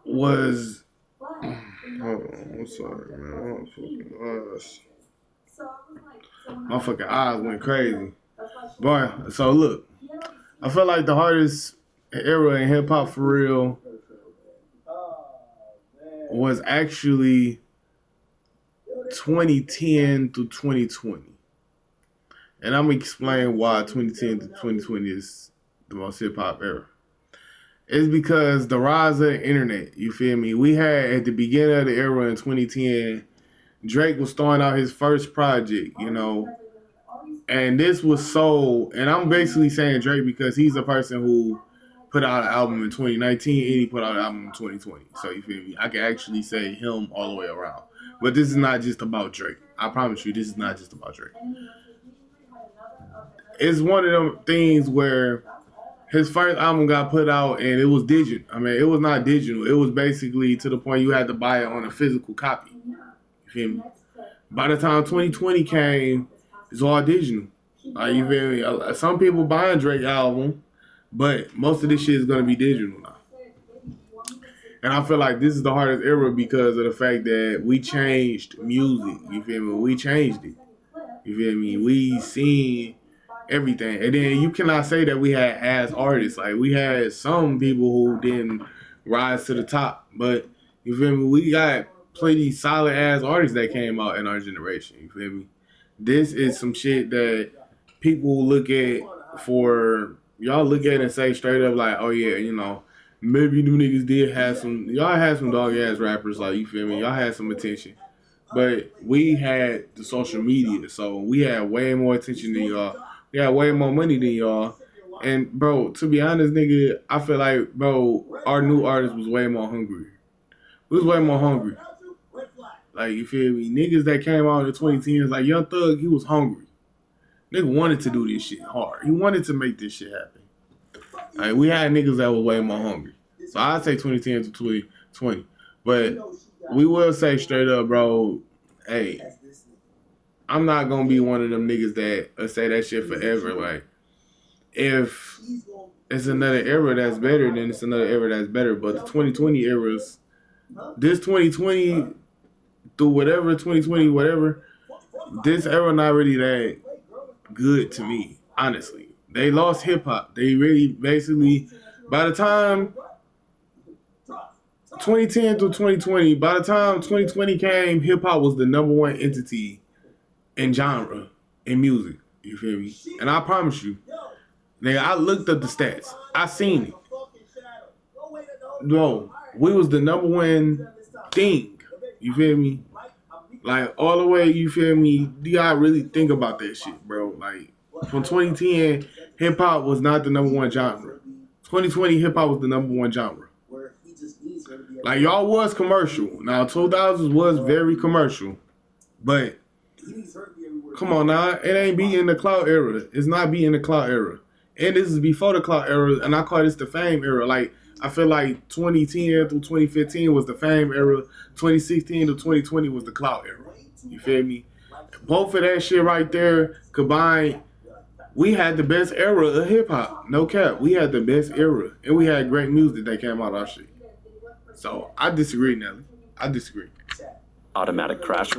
Was. Hold on, I'm sorry, man. My fucking eyes went crazy. Boy, so look, I feel like the hardest era in hip hop for real was actually 2010 to 2020. And I'm gonna explain why 2010 to 2020 is the most hip hop era. It's because the rise of the internet, you feel me? We had at the beginning of the era in 2010, Drake was throwing out his first project, you know. And this was so, and I'm basically saying Drake because he's a person who put out an album in 2019 and he put out an album in 2020. So you feel me? I can actually say him all the way around. But this is not just about Drake. I promise you, this is not just about Drake. It's one of them things where his first album got put out and it was digital. I mean, it was not digital. It was basically to the point you had to buy it on a physical copy. You feel me? By the time 2020 came, it's all digital. Like, you feel me? Some people buying Drake album, but most of this shit is gonna be digital now. And I feel like this is the hardest era because of the fact that we changed music. You feel me? We changed it. You feel me? We seen everything. And then you cannot say that we had ass artists. Like, we had some people who didn't rise to the top, but you feel me? We got plenty solid ass artists that came out in our generation. You feel me? This is some shit that people look at y'all look at and say straight up like, oh yeah, you know, maybe them niggas did have y'all had some dog ass rappers, like, you feel me? Y'all had some attention. But we had the social media, so we had way more attention than y'all. We had way more money than y'all. And bro, to be honest, nigga, I feel like, bro, our new artist was way more hungry. We was way more hungry. Like, you feel me? Niggas that came out in the 2010s, like Young Thug, he was hungry. Nigga wanted to do this shit hard. He wanted to make this shit happen. Like, we had niggas that were way more hungry. So I'd say 2010 to 2020. But we will say straight up, bro, hey, I'm not going to be one of them niggas that say that shit forever. Like, if it's another era that's better, then it's another era that's better. But the 2020 eras, this 2020... through whatever, 2020, whatever, this era not really that good to me, honestly. They lost hip-hop. They really, basically, by the time 2010 through 2020, by the time 2020 came, hip-hop was the #1 entity in genre, in music. You feel me? And I promise you, nigga, I looked up the stats. I seen it. No, we was the #1 thing. You feel me? Like, all the way, you feel me? You gotta really think about that shit, bro. Like, from 2010, hip-hop was not the #1 genre. 2020, hip-hop was the #1 genre. Like, y'all was commercial. Now, 2000s was very commercial. But, come on now. It ain't beating the clout era. It's not beating the clout era. And this is before the clout era, and I call this the fame era. Like, I feel like 2010 through 2015 was the fame era. 2016 to 2020 was the clout era. You feel me? Both of that shit right there combined, we had the best era of hip-hop. No cap. We had the best era. And we had great music that came out of our shit. So, I disagree, Nelly. I disagree. Automatic crash.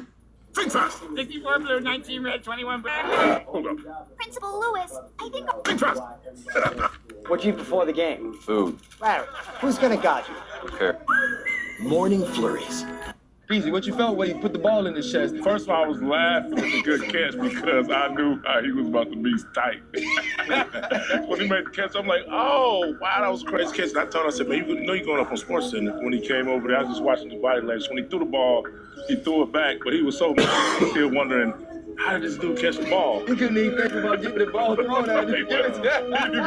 Think fast. 64 blue, 19 red, 21 black. Hold up. Principal Lewis, I think Think fast. What'd you eat before the game? Food. Larry, who's gonna guard you? Okay. Morning flurries. Richiee, what you felt when he put the ball in his chest? First of all, I was laughing at the good catch because I knew how he was about to be tight. When he made the catch, I'm like, oh, wow, that was a crazy catch. And I told him, I said, man, you know you're going up on Sports Center. When he came over there, I was just watching his body language. When he threw the ball, he threw it back, but he was so mad, he was still wondering, how did this dude catch the ball? He couldn't even think about getting the ball thrown at him. He didn't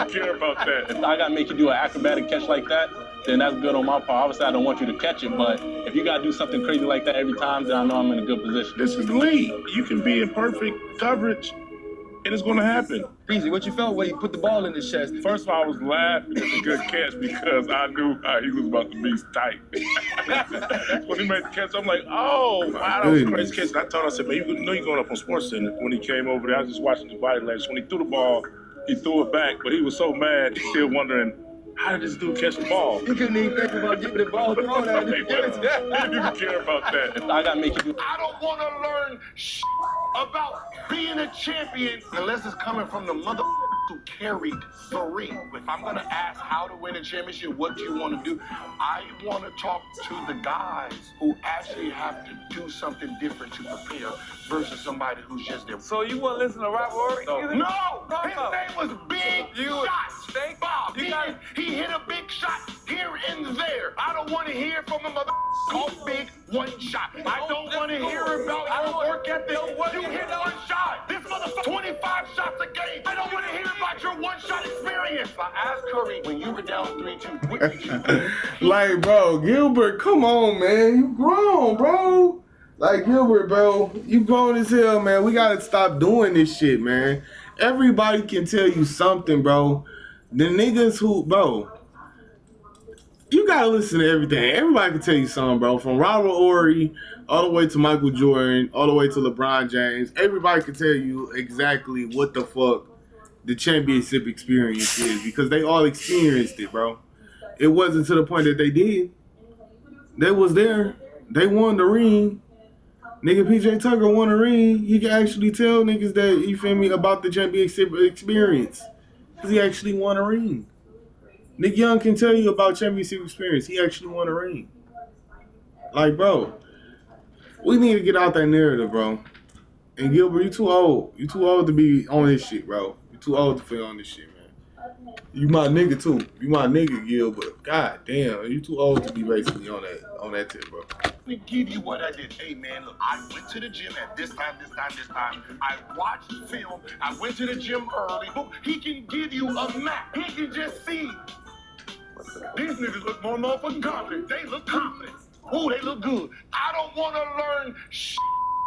care about that. If I got to make you do an acrobatic catch like that, then that's good on my part. Obviously, I don't want you to catch it, but if you got to do something crazy like that every time, then I know I'm in a good position. This is the league. You can be in perfect coverage, and it's going to happen. Richiee, what you felt when he put the ball in his chest? First of all, I was laughing at the good catch because I knew how he was about to be tight. When he made the catch, I'm like, oh, wow, that was a crazy catch. And I told him, I said, man, you know you're going up on Sports Center. When he came over there, I was just watching his body language. When he threw the ball, he threw it back, but he was so mad, he's still wondering, how did this dude catch the ball? He couldn't even think about getting the ball thrown at him. He didn't even care about that. If I got to make you do. I don't want to learn about being a champion unless it's coming from the mother who carried the ring. If I'm going to ask how to win a championship, what do you want to do? I want to talk to the guys who actually have to do something different to prepare versus somebody who's just there. So you want to listen to Rob Rory? No, his name was Big Shot. Bob, he hit a big shot here and there. I don't want to hear from him called Big One Shot. I don't want to hear about your work ethic. You hit one shot. This motherfucker 25 shots a game. I don't want to hear about your one-shot experience. I asked Curry when you were down 3-2, what did you do? Like, bro, Gilbert, come on, man. You grown, bro. Like, Gilbert, bro, you grown as hell, man. We got to stop doing this shit, man. Everybody can tell you something, bro. The niggas who, bro, you got to listen to everything. Everybody can tell you something, bro. From Robert Horry all the way to Michael Jordan, all the way to LeBron James. Everybody can tell you exactly what the fuck the championship experience is because they all experienced it, bro. It wasn't to the point that they did. They was there. They won the ring. Nigga, PJ Tucker won a ring. He can actually tell niggas that, you feel me, about the championship experience. Because he actually won a ring. Nick Young can tell you about championship experience. He actually won a ring. Like, bro, we need to get out that narrative, bro. And Gilbert, you too old. You too old to be on this shit, bro. You too old to feel on this shit, man. You my nigga, too. You my nigga, Gilbert. God damn, you too old to be basically on that tip, bro. Let me give you what I did. Hey, man, look, I went to the gym at this time. I watched film. I went to the gym early. He can give you a map. He can just see. These niggas look more motherfucking confident. They look confident. Ooh, they look good. I don't want to learn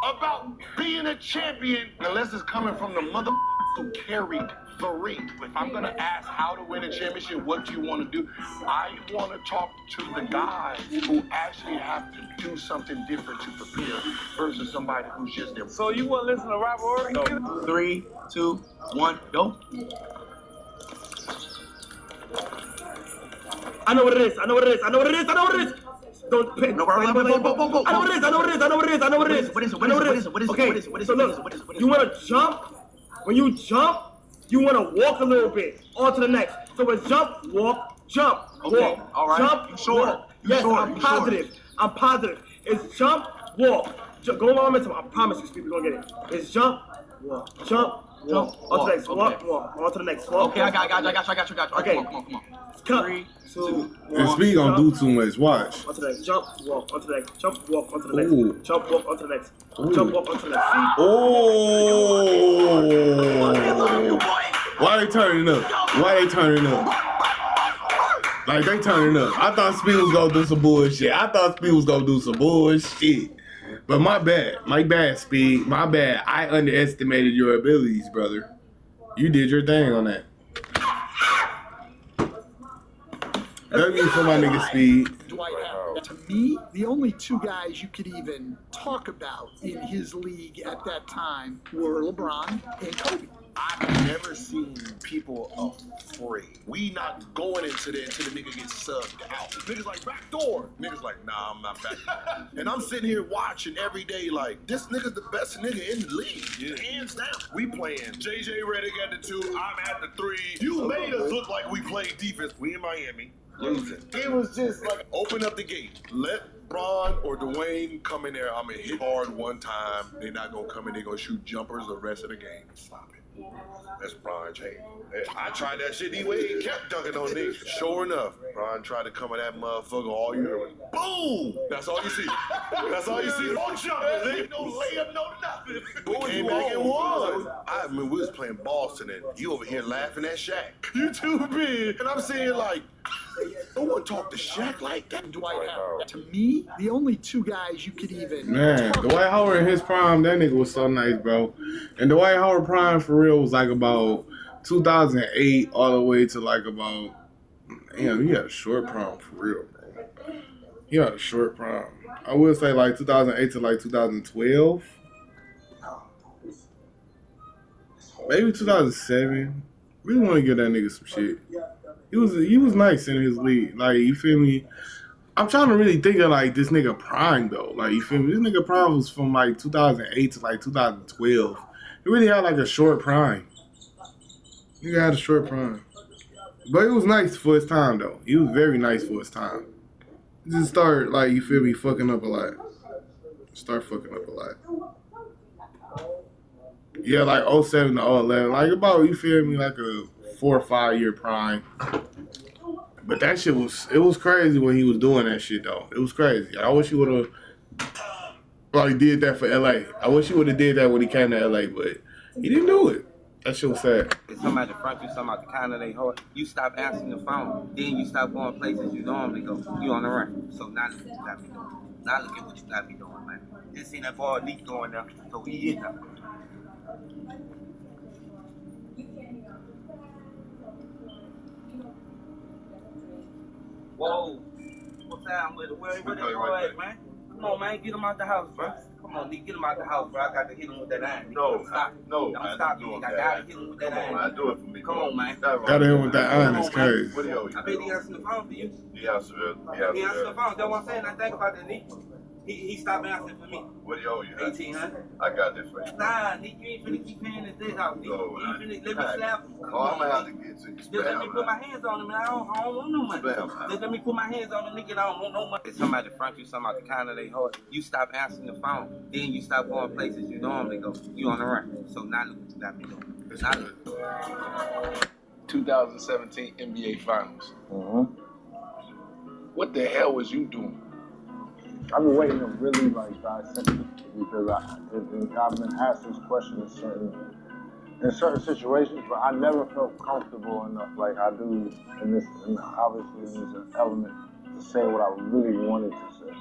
about being a champion unless it's coming from the mother who carried the ring. If I'm going to ask how to win a championship, what do you want to do? I want to talk to the guys who actually have to do something different to prepare versus somebody who's just there. So you want to listen to Rob Rory? No. 3, 2, 1, go. I know what it is. I know what it is. I know what it is. I know what it is. Don't pick. No, go. I know what it is. I know what it is. I know what it is. I know what it is. I know what it is. What is it? Okay. So look, you want to jump. When you jump, you want to walk a little bit on to the next. So it's jump, walk, jump, okay. walk. All right. Jump, you sure? walk. Yes, I'm positive. Sure? I'm positive. It's jump, walk. Go on momentum. I promise you, people gonna get it. It's jump, walk, jump, walk. On to the next. Walk, walk. On to the next. Walk. Okay, I got you. Okay. Come on. Cut. 3, 2, and Speed gonna do too much. Watch. Onto the next. Jump, walk. Onto the next. Jump, walk. Onto the next. Ooh. Jump, walk. Onto the next. Ooh. Jump, walk. Onto the next. Oh! Why they turning up? Like they turning up. I thought Speed was gonna do some bullshit. But my bad, Speed. My bad. I underestimated your abilities, brother. You did your thing on that. W for my nigga Speed. To me, the only two guys you could even talk about in his league at that time were LeBron and Kobe. I've never seen people afraid. We not going into there until the nigga gets subbed out. Niggas like, back door. Niggas like, nah, I'm not back. And I'm sitting here watching every day like, this nigga's the best nigga in the league. Hands down. We playing. JJ Redick at the 2, I'm at the 3. You made us look like we played defense. We in Miami. losing. It was just like, open up the gate. Let Bron or Dwayne come in there. I'm going to hit hard one time. They're not going to come in. They're going to shoot jumpers the rest of the game. Stop it. That's Bron James. I tried that shit. D-Wade kept dunking on niggas. Sure enough, Bron tried to come at that motherfucker. All you heard was, boom! That's all you see. That's all you see. No jumpers. Ain't no layup, no nothing. We came back and won. I mean, we was playing Boston, and you over here laughing at Shaq. You too big. And I'm saying, like, no one talked to Shaq like that. Dwight Howard. To me, the only two guys you could even Man, Dwight Howard in his prime, that nigga was so nice, bro. And Dwight Howard prime for real was like about 2008 all the way to like about, damn, he had a short prime for real, bro. He had a short prime. I would say like 2008 to like 2012. Maybe 2007. Really want to give that nigga some shit. He was nice in his league. Like, you feel me? I'm trying to really think of like this nigga prime though. Like, you feel me? This nigga prime was from like 2008 to like 2012. He really had like a short prime. Nigga had a short prime. But it was nice for his time though. He was very nice for his time. He just started like, you feel me, fucking up a lot. Start fucking up a lot. Yeah, like 07 to 11. Like about, you feel me, like a 4 or 5 year prime. But that shit was crazy when he was doing that shit though. It was crazy. I wish he would have like did that for LA. I wish he would have did that when he came to LA, but he didn't do it. That shit was sad. If somebody front you, something out the kind of they heart, you stop answering the phone. Then you stop going places you normally go. You on the run. So now look what you got me doing. Now look at what you got me doing, man. Just seen that ball leak going there, so he is up. Whoa. What's down with it? Where that boy at, man? Come on, man. Get him out the house, bro. Come on, get him out the house, bro. I got to hit him with that iron. No, stop. No, don't stop me. I got to hit him with that iron. I do it for me. Come on, man. Got to hit him with that iron is crazy. What do you owe you? I bet he answered the phone for you. He answered He answered the phone. That's what I'm saying. I think about that, Nick. He stopped answering for me. What do you owe you? 1,800. I got that for you. Nah, Nick, you ain't finna keep paying this dick out, Nick. No, You ain't finna let me slap him. Oh, I'm gonna have to get to you. Just let me put my hands on him, and I don't want no money. Just let me put my hands on him, nigga, and I don't want no money. If somebody front you, something out the kind of they heart, you stop answering the phone. Then you stop going places you normally go. You on the run. So now look what you got me doing. Now look. 2017 NBA Finals. What the hell was you doing? I've been waiting to really like dissect it because I've been asked this question in certain situations, but I never felt comfortable enough like I do obviously in this element to say what I really wanted to say.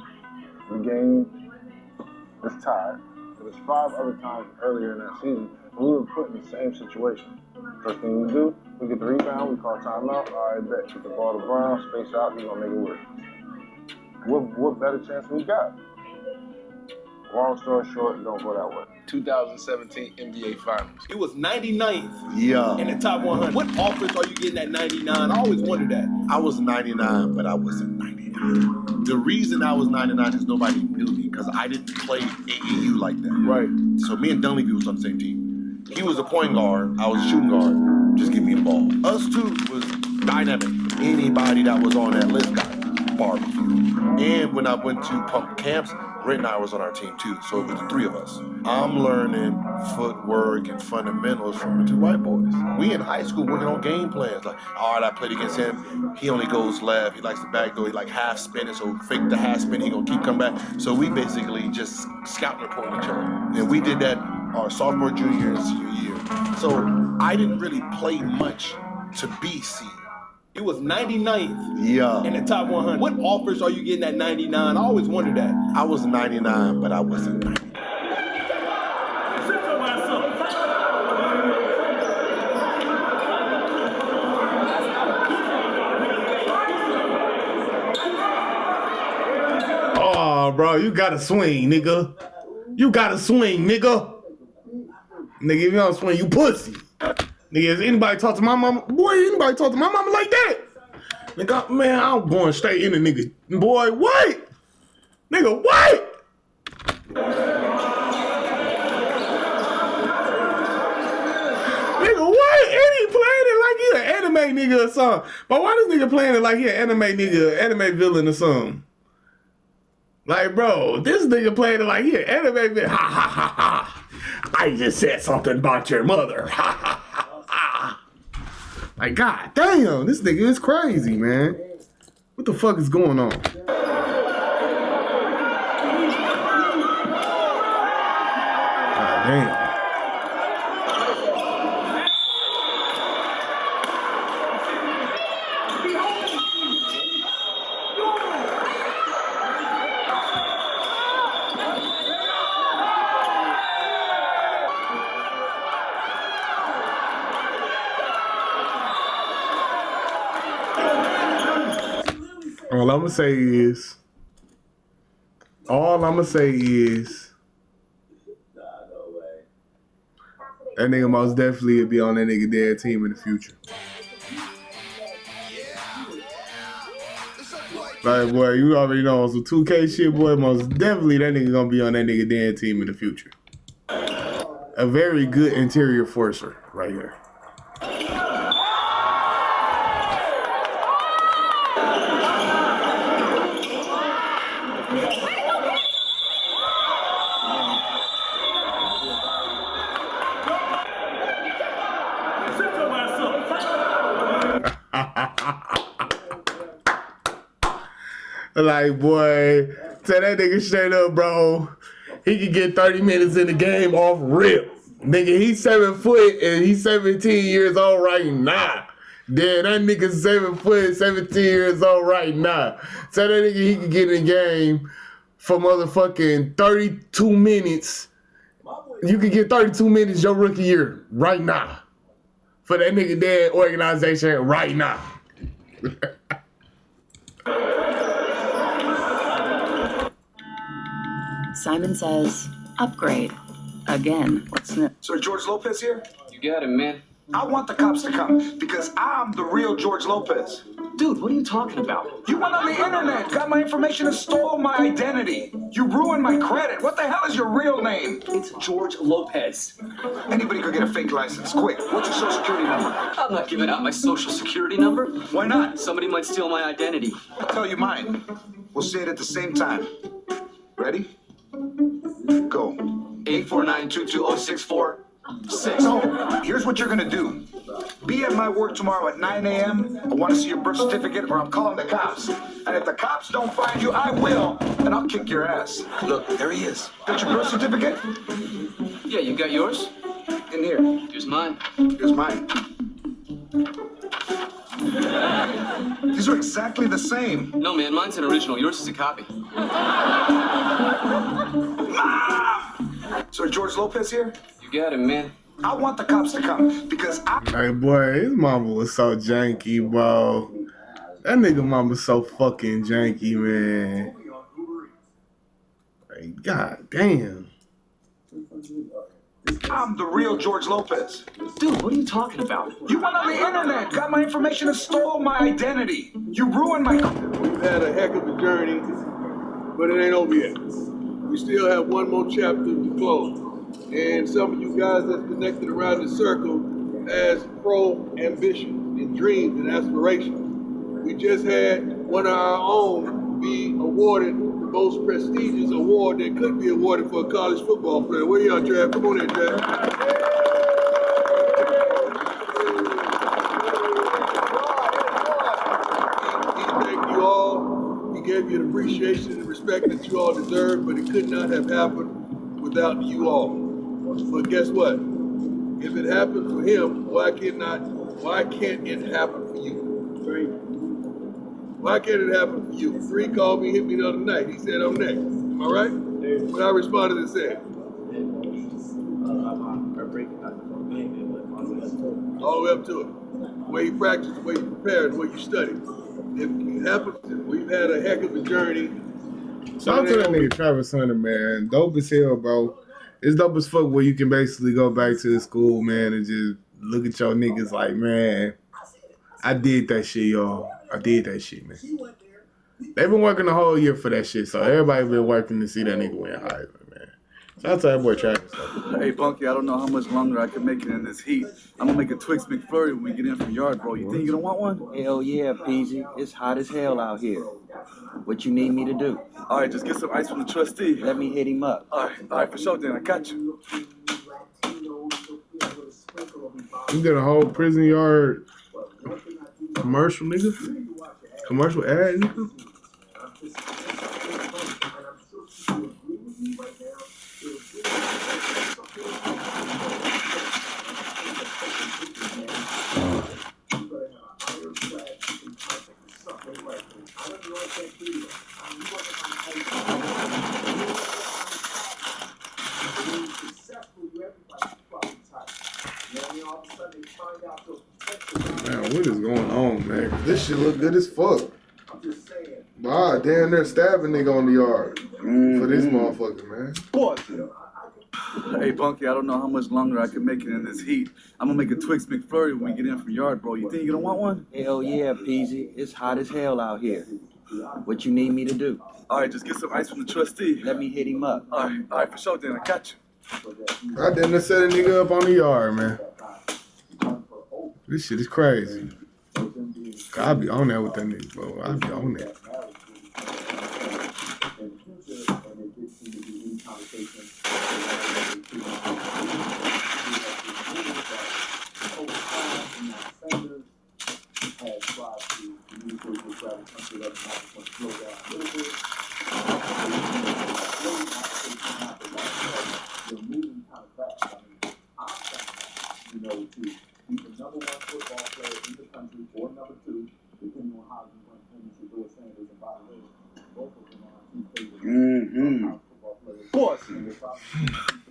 The game is tied. There was 5 other times earlier in that season we were put in the same situation. First thing we do, we get the rebound, we call timeout. All right, bet. Get the ball to Brown, space out, we're gonna make it work. What better chance we got? Long story short, don't go that way. 2017 NBA Finals. It was 99th Yeah. in the top 100. What offense are you getting at 99? I always wondered that. I was 99, but I wasn't 99. The reason I was 99 is nobody knew me because I didn't play AAU like that. Right. So me and Dunleavy was on the same team. He was a point guard, I was a shooting guard. Just give me a ball. Us two was dynamic. Anybody that was on that list got barbecue. And when I went to pump camps, Ray and I was on our team too, so it was the 3 of us. I'm learning footwork and fundamentals from the 2 white boys. We in high school working on game plans. Like, all right, I played against him. He only goes left. He likes the back door. He like half spinning, so fake the half spin. He gonna keep coming back. So we basically just scout reporting each other. And we did that our sophomore, junior, and senior year. So I didn't really play much to be seen. It was 99th Yeah. in the top 100. What offers are you getting at 99? I always wondered that. I was 99, but I wasn't 99. Oh, bro, you gotta swing, nigga. You gotta swing, nigga. Nigga, if you don't swing, you pussy. Nigga, if anybody talk to my mama, boy, anybody talk to my mama like that? Nigga, man, I'm going straight in the nigga. Boy, what? Nigga, what? Nigga, what? And he playing it like he an anime nigga or something. But why this nigga playing it like he an anime nigga, anime villain or something? Like, bro, this nigga playing it like he an anime villain. Ha ha ha ha. I just said something about your mother. Ha ha ha ha. Like, god damn, this nigga is crazy, man. What the fuck is going on? God damn. All I'm gonna say is that nigga most definitely will be on that nigga dead team in the future. Like, boy, you already know on some 2K shit, boy, most definitely that nigga gonna be on that nigga dead team in the future. A very good interior forcer right here. Like, boy, tell that nigga straight up, bro. He can get 30 minutes in the game off rip. Nigga, he's 7 foot and he's 17 years old right now. Damn, that nigga's 7 foot, 17 years old right now. Tell that nigga he can get in the game for motherfucking 32 minutes. You can get 32 minutes your rookie year right now. For that nigga dead organization right now. Simon says, upgrade. Again. What's next? Sir George Lopez here? You got it, man. I want the cops to come because I'm the real George Lopez. Dude, what are you talking about? You went on the internet, got my information, and stole my identity. You ruined my credit. What the hell is your real name? It's George Lopez. Anybody could get a fake license. Quick, what's your social security number? I'm not giving out my social security number. Why not? Somebody might steal my identity. I'll tell you mine. We'll say it at the same time. Ready? Go. 849-220-646. So, here's what you're gonna do. Be at my work tomorrow at 9 a.m. I want to see your birth certificate or I'm calling the cops. And if the cops don't find you, I will. And I'll kick your ass. Look, there he is. Got your birth certificate? Yeah, you got yours? In here. Here's mine. Here's mine. These are exactly the same. No, man, mine's an original. Yours is a copy. Mom! Sir George Lopez here? You got it, man. I want the cops to come because Hey, boy, his mama was so janky, bro. That nigga mama so fucking janky, man. Like, god damn. I'm the real George Lopez. Dude, what are you talking about? You went on the internet, got my information, and stole my identity. You ruined my... We've had a heck of a journey, but it ain't over yet. We still have one more chapter to close. And some of you guys that's connected around the circle as pro-ambition and dreams and aspirations. We just had one of our own be awarded the most prestigious award that could be awarded for a college football player. Where y'all, Trav? Come on in, Trav. He thanked you all. He gave you the appreciation and respect that you all deserve, but it could not have happened without you all. But guess what? If it happened for him, why can't it happen for you? Three. Why can't it happen for you? Three called me, hit me the other night. He said, I'm next. Am I right? What I responded and said? All the way up to it. The way you practice, the way you prepare, the way you study. If it happens, we've had a heck of a journey. Shout out to that nigga Travis Hunter, man. Dope as hell, bro. It's dope as fuck where you can basically go back to the school, man, and just look at your niggas like, man, I did that shit, y'all. I did that shit, man. They've been working the whole year for that shit, so everybody been working to see that nigga win Heisman, man. That's that boy Travis. Hey, Bunky, I don't know how much longer I can make it in this heat. I'm gonna make a Twix McFlurry when we get in from yard, bro. You think you don't want one? Hell yeah, PG. It's hot as hell out here. What you need me to do? All right, just get some ice from the trustee. Let me hit him up. All right, for sure, then. I got you. You did a whole prison yard commercial, nigga? Commercial ad, nigga? Man, what is going on, man? This shit look good as fuck. Wow, damn, they're stabbing nigga on the yard for this motherfucker, man. Hey, Bunky, I don't know how much longer I can make it in this heat. I'm gonna make a Twix McFlurry when we get in from yard, bro. You think you don't want one? Hell yeah, PG. It's hot as hell out here. What you need me to do? All right, just get some ice from the trustee. Let me hit him up. All right, for sure, then. I got you. I didn't set a nigga up on the yard, man. This shit is crazy. I'll be on there with that nigga, bro. I'll be on there.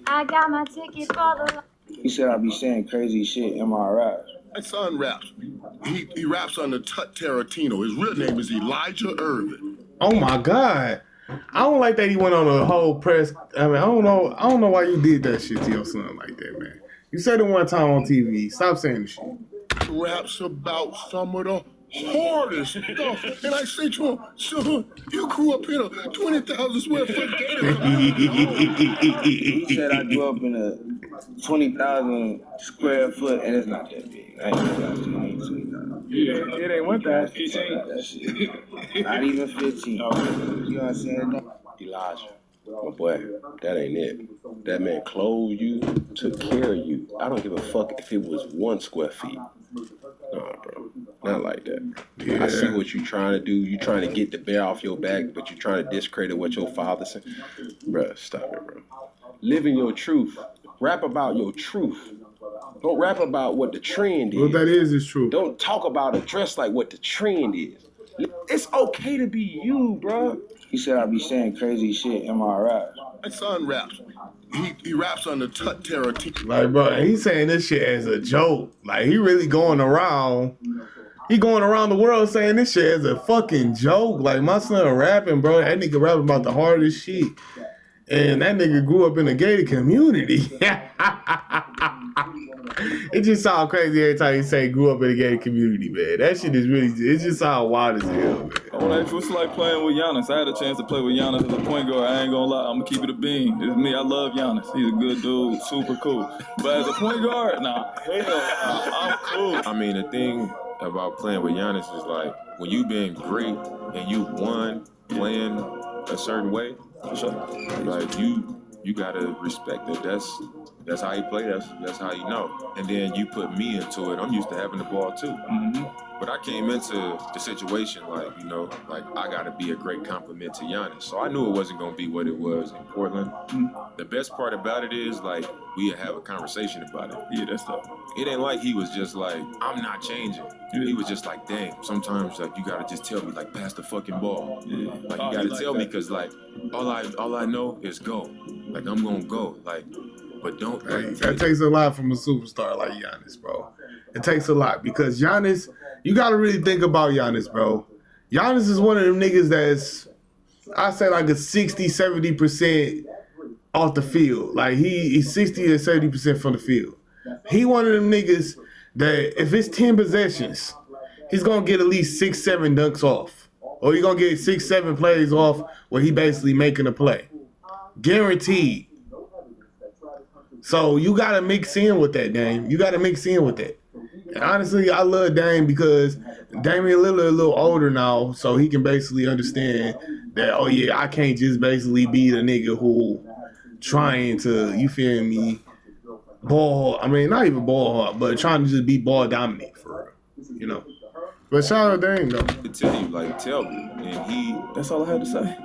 I got my ticket for the. He said I be saying crazy shit in my raps. My son raps. He raps under Tut Tarantino. His real name is Elijah Irvin. Oh my God. I don't like that he went on a whole press. I mean, I don't know why you did that shit to your son like that, man. You said it one time on TV. Stop saying the shit. Raps about some of the hardest stuff. And I say to him, son, you grew up in a 20,000 square foot gator. He said I grew up in a 20,000 square foot, and it's not that big. I ain't It ain't 1,000. 15. Not even 15. You know what I'm saying? Elijah, my boy, that ain't it. That man clothed you, took care of you. I don't give a fuck if it was 1 square feet. Nah, bro. Not like that. Yeah. I see what you trying to do. You trying to get the bear off your back, but you trying to discredit what your father said. Bruh, stop it, bro. Live in your truth. Rap about your truth. Don't rap about what the trend is. What that is true. Don't talk about a dress like what the trend is. It's okay to be you, bro. He said I be saying crazy shit in my raps. My son raps. He raps under Tut Tarantino. Like, bro, he's saying this shit as a joke. Like, he really going around. He going around the world saying this shit as a fucking joke. Like, my son rapping, bro. That nigga rapping about the hardest shit. And that nigga grew up in a gated community. It just sounds crazy every time you say grew up in a gated community, man. That shit is really, it just sounds wild as hell, man. I want to ask you, what's it like playing with Giannis? I had a chance to play with Giannis as a point guard. I ain't gonna lie, I'm gonna keep it a bean. It's me, I love Giannis. He's a good dude, super cool. But as a point guard, nah, hell nah, I'm cool. I mean, the thing about playing with Giannis is like, when you been great and you won playing a certain way, like you gotta respect that. That's how you play. That's how you know. And then you put me into it. I'm used to having the ball too. Mm-hmm. But I came into the situation like, you know, like I gotta be a great compliment to Giannis. So I knew it wasn't gonna be what it was in Portland. Mm-hmm. The best part about it is like we have a conversation about it. Yeah, that's tough. It ain't like he was just like, I'm not changing. Yeah. He was just like, dang, sometimes like you gotta just tell me like pass the fucking ball. Yeah. Like you gotta tell me because like all I know is go. Like I'm gonna go. Like, but don't. Hey, that takes a lot from a superstar like Giannis, bro. It takes a lot because Giannis, you got to really think about Giannis, bro. Giannis is one of them niggas that's, I say like a 60, 70% off the field. Like he's 60 or 70% from the field. He one of them niggas that if it's 10 possessions, he's going to get at least 6, 7 dunks off. Or he's going to get 6, 7 plays off where he basically making a play. Guaranteed. So you gotta mix in with that, Dame. You gotta mix in with that. And honestly, I love Dame because Damian Lillard a little older now, so he can basically understand that, oh yeah, I can't just basically be the nigga who trying to, you feel me, I mean, not even ball hard, but trying to just be ball dominant for real, you know. But shout out Dame though. To tell you, like, tell me. And that's all I had to say.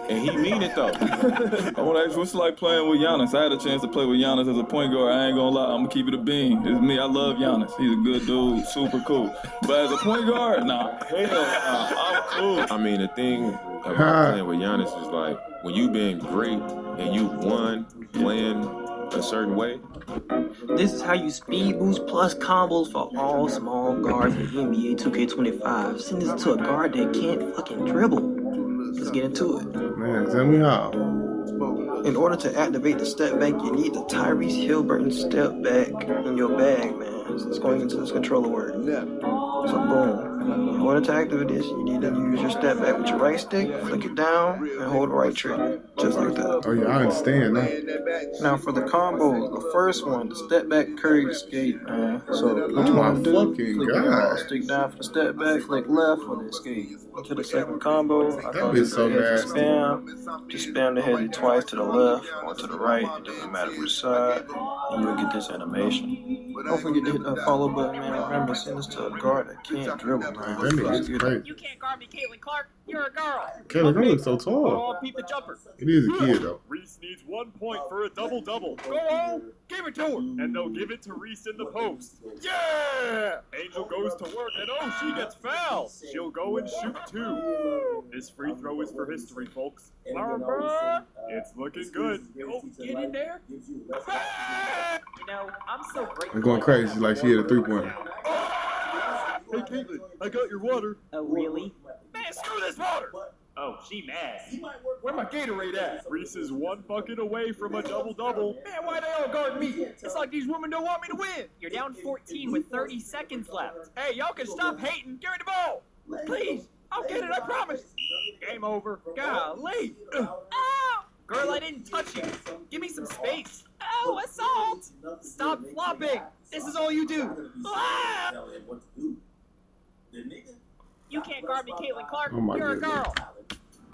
And he mean it though. I want to ask, what's it like playing with Giannis? I had a chance to play with Giannis as a point guard. I ain't gonna lie, I'm gonna keep it a bean. It's me. I love Giannis. He's a good dude, super cool. But as a point guard, nah, hell nah, I'm cool. I mean, the thing about playing with Giannis is like when you been great and you won playing a certain way. This is how you speed boost plus combos for all small guards in NBA 2K25. Send this to a guard that can't fucking dribble. Let's get into it. Man, tell me how. In order to activate the step back, you need the Tyrese Haliburton step back in your bag, man. So it's going into this controller word. So boom. In order to activate this, you need to use your step back with your right stick, flick it down, and hold the right trigger. Just like that. Oh yeah, I understand that. Now for the combo, the first one, the step back curry escape, man. So what you want to do, flick your stick down for the step back, flick left for the escape. To the second combo, I call it so nasty. spam. Just spam the head twice to the left or to the right, it doesn't matter which side, and you'll get this animation. Don't forget to hit that follow button, man. Remember, send this to a guard that can't dribble, man. That nigga's great. You can't guard me, Caitlin Clark. You're a girl. Caitlin, you look so Go tall. on, beat the jumper. It is a kid though. Reese needs 1 point for a double-double. Go on, give it to her. And they'll give it to Reese in the post. Yeah! Angel goes to work, and oh, she gets fouled. She'll go and shoot 2. This free throw is for history, folks. It's looking good. Oh, get in there. You know, I'm so grateful. I'm going crazy like she hit a 3-pointer. Hey, Caitlin, I got your water. Oh, really? Man, screw this water. Oh, she mad. Where my Gatorade at? Reese is 1 bucket away from a double-double. Man, why they all guard me? It's like these women don't want me to win. You're down 14 with 30 seconds left. Hey, y'all can stop hating. Give me the ball. Please. I'll get it, I promise. Game over. Golly. Ow! Girl, I didn't touch you. Give me some space. Oh, assault! Stop flopping. This is all you do. Ah! You can't guard me, Caitlin Clark. Oh my You're goodness.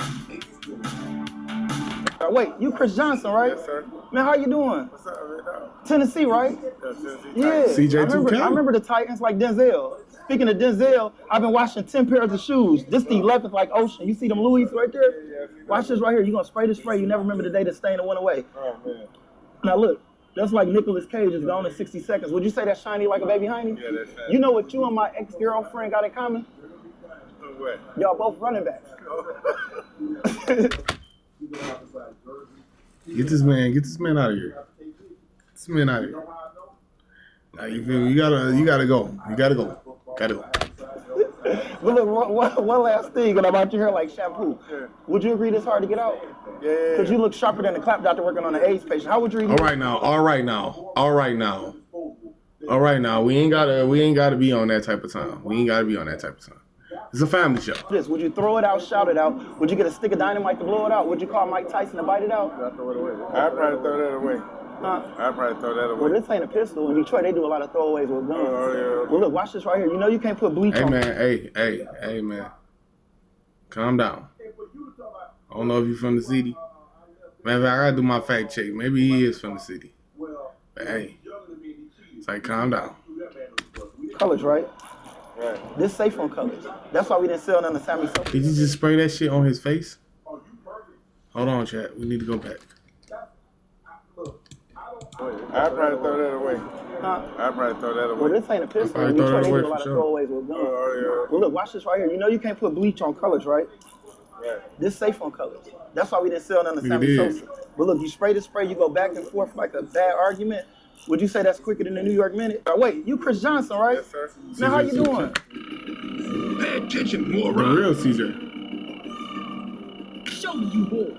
a girl. Wait, you Chris Johnson, right? Yes, sir. Man, how you doing? What's up, man? Tennessee, right? Tennessee. Yeah. CJ2K. I remember the Titans like Denzel. Speaking of Denzel, I've been washing 10 pairs of shoes. This the 11th like Ocean. You see them Louis right there? Watch this right here. You're going to spray the spray. You never remember the day the stain that went away. Oh, man. Now look, that's like Nicolas Cage is gone in 60 seconds. Would you say that's shiny like a baby hiney? Yeah, that's shiny. You know what you and my ex-girlfriend got in common? What? Y'all both running backs. Get this man out of here. Get this man out of here. Now you feel me? You gotta go. Gotta go. But look, one last thing, and I'm out your hair like shampoo. Yeah. Would you agree this hard to get out? Yeah. Because you look sharper than the clap doctor working on an AIDS patient. How would you? All right now. We ain't gotta be on that type of time. It's a family show. This, would you throw it out, shout it out? Would you get a stick of dynamite to blow it out? Would you call Mike Tyson to bite it out? I'd throw it away. I'd probably throw that away. Huh? I'd probably throw that Well, away. this ain't a pistol. In Detroit, they do a lot of throwaways with guns. Oh, yeah. Well, look, watch this right here. You know you can't put bleach Hey on. man, hey man. Calm down. I don't know if you from the city. Man, I gotta do my fact check. Maybe he is from the city. But hey, it's like calm down. Colors, right? Right. This safe on colors. That's why we didn't sell none of Sammy soap. Did you just spray that shit on his face? Hold on, chat. We need to go back. I'd probably throw that away. Huh? I'd probably throw that Well, away. this ain't a pistol. probably In throw Detroit, that they away do a for lot of sure. throwaways with guns. Oh, Well, look, watch this right here. You know you can't put bleach on colors, right? yeah. Right. This safe on colors. That's why we didn't sell none of We Sammy did. Sosa. But look, you spray the spray, you go back and forth like a bad argument. Would you say that's quicker than the New York Minute? Wait, you Chris Johnson, right? Yes, sir. Now, how you doing? Pay attention, The moron. real CJ. Show me you whore.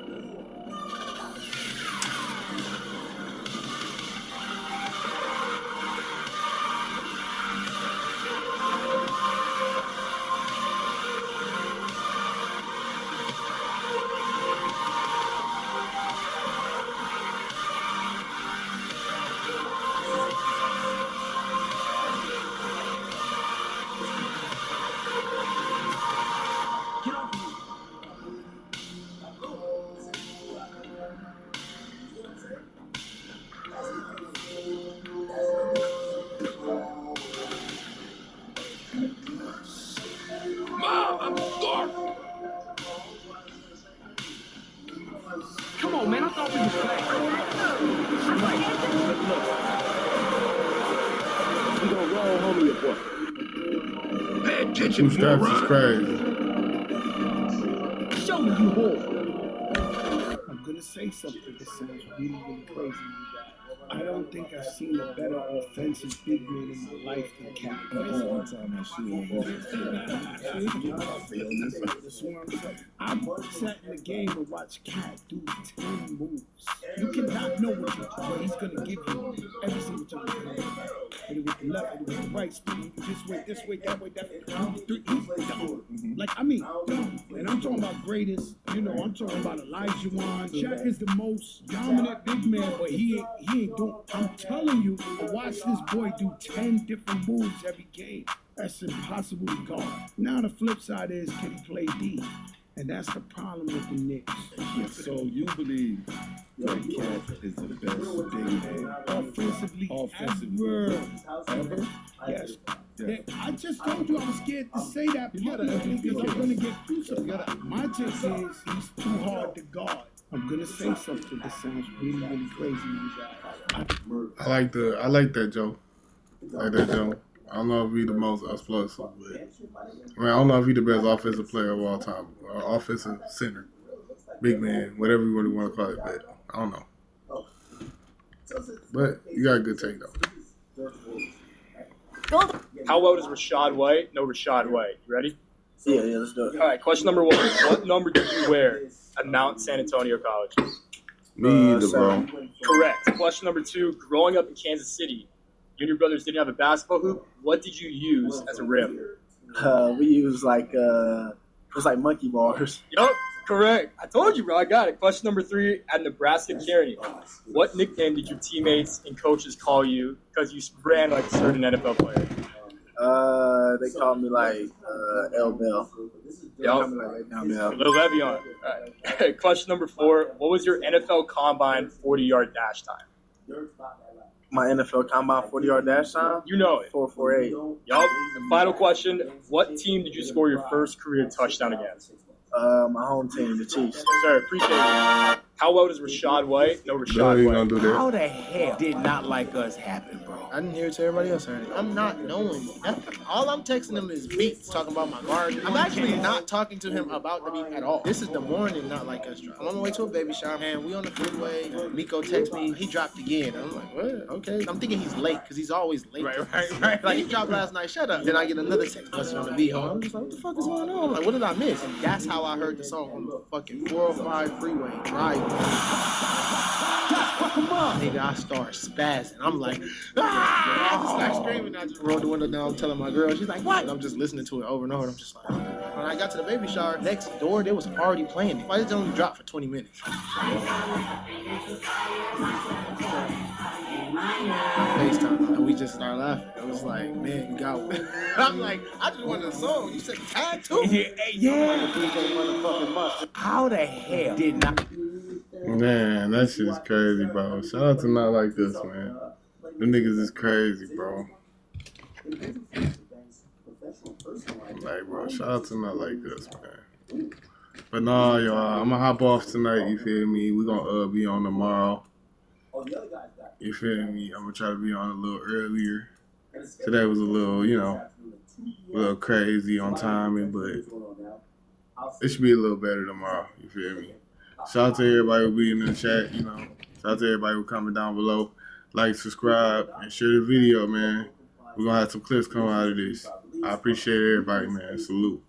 on, man. I thought we was playing. Right. We gonna roll, homie, your boy. Pay attention, Two steps is crazy. Show me you whore. I'm gonna say something that sounds really, really crazy. I don't think I've seen a better offensive big man in my life than Cat. I've sat in the game and watched Cat do 10 moves. You cannot know what he's gonna give you every single time. Hit it with the left, hit it with the right, spin this way, that way. He's dumb. Like, I mean, dumb. And I'm talking about greatest, you know, I'm talking about Elijah Wan. Shaq is the most dominant big man, but he ain't doing, I'm telling you, watch this boy do 10 different moves every game. That's impossible to guard. Now the flip side is, can he play D? And that's the problem with the Knicks. So you believe that Cat is the best big man offensively ever? Yes. Yeah. I just told you I was scared to say that publicly because I'm going to get crucified. My take is he's too hard to guard. I'm going to say something that sounds really, really crazy. I like that, Joe. I like that, Joe. I don't know if he's the most explosive, but I don't know if he's the best offensive player of all time, or offensive center, big man, whatever you really want to call it. But I don't know. But you got a good take though. How well does Rashad White know Rashad White? You ready? Yeah, let's do it. All right, question number 1. What number did you wear at Mount San Antonio College? Me either, bro. Correct. Question number 2. Growing up in Kansas City, you and your brothers didn't have a basketball hoop. What did you use as a rim? We use it was like monkey bars. Yup, correct. I told you, bro. I got it. Question number 3. At Nebraska Kearney, what nickname did your teammates and coaches call you because you ran like a certain NFL player? They called me L Bell. Yup. Little Le'Veon. All right. Question number 4. What was your NFL Combine 40-yard dash time? My NFL Combine 40-yard dash time? You know it. 4.48. Yup. And final question. What team did you score your first career touchdown against? My home team, the Chiefs. Sir, appreciate it. How well does Rashad White know Rashad White? How the hell did not like us happen, bro? I didn't hear it to everybody else heard it. I'm not knowing nothing. All I'm texting him is beats, talking about my garden. I'm actually not talking to him about the beat at all. This is the morning, not like us drop. I'm on my way to a baby shower, and we on the freeway. Miko texts me, he dropped again. And I'm like, what? Okay. I'm thinking he's late, because he's always late. Right. Like, he dropped last night, shut up. Then I get another text message on the beat home. I'm just like, what the fuck is going on? I'm like, what did I miss? And that's how I heard the song on the fucking 405 freeway driving. Nigga, I start spazzing. I'm like, ah! I just start screaming. I just rolled the window down, telling my girl. She's like, what? And I'm just listening to it over and over. And I'm just like, when I got to the baby shower, next door, they was already playing it. Why did it only drop for 20 minutes? FaceTime, and we just started laughing. It was like, man, you got one. I'm like, I just wanted a song. You said tag too? Yeah. How the hell did not? Man, that shit is crazy, bro. Shout out to Not Like Us, man. Them niggas is crazy, bro. Like, bro, shout out to Not Like Us, man. But nah, y'all, I'm gonna hop off tonight, you feel me? We gonna be on tomorrow. You feel me? I'm gonna try to be on a little earlier. Today was a little, a little crazy on timing, but it should be a little better tomorrow, you feel me? Shout out to everybody who be in the chat, Shout out to everybody who comment down below. Like, subscribe, and share the video, man. We're gonna have some clips come out of this. I appreciate everybody, man. Salute.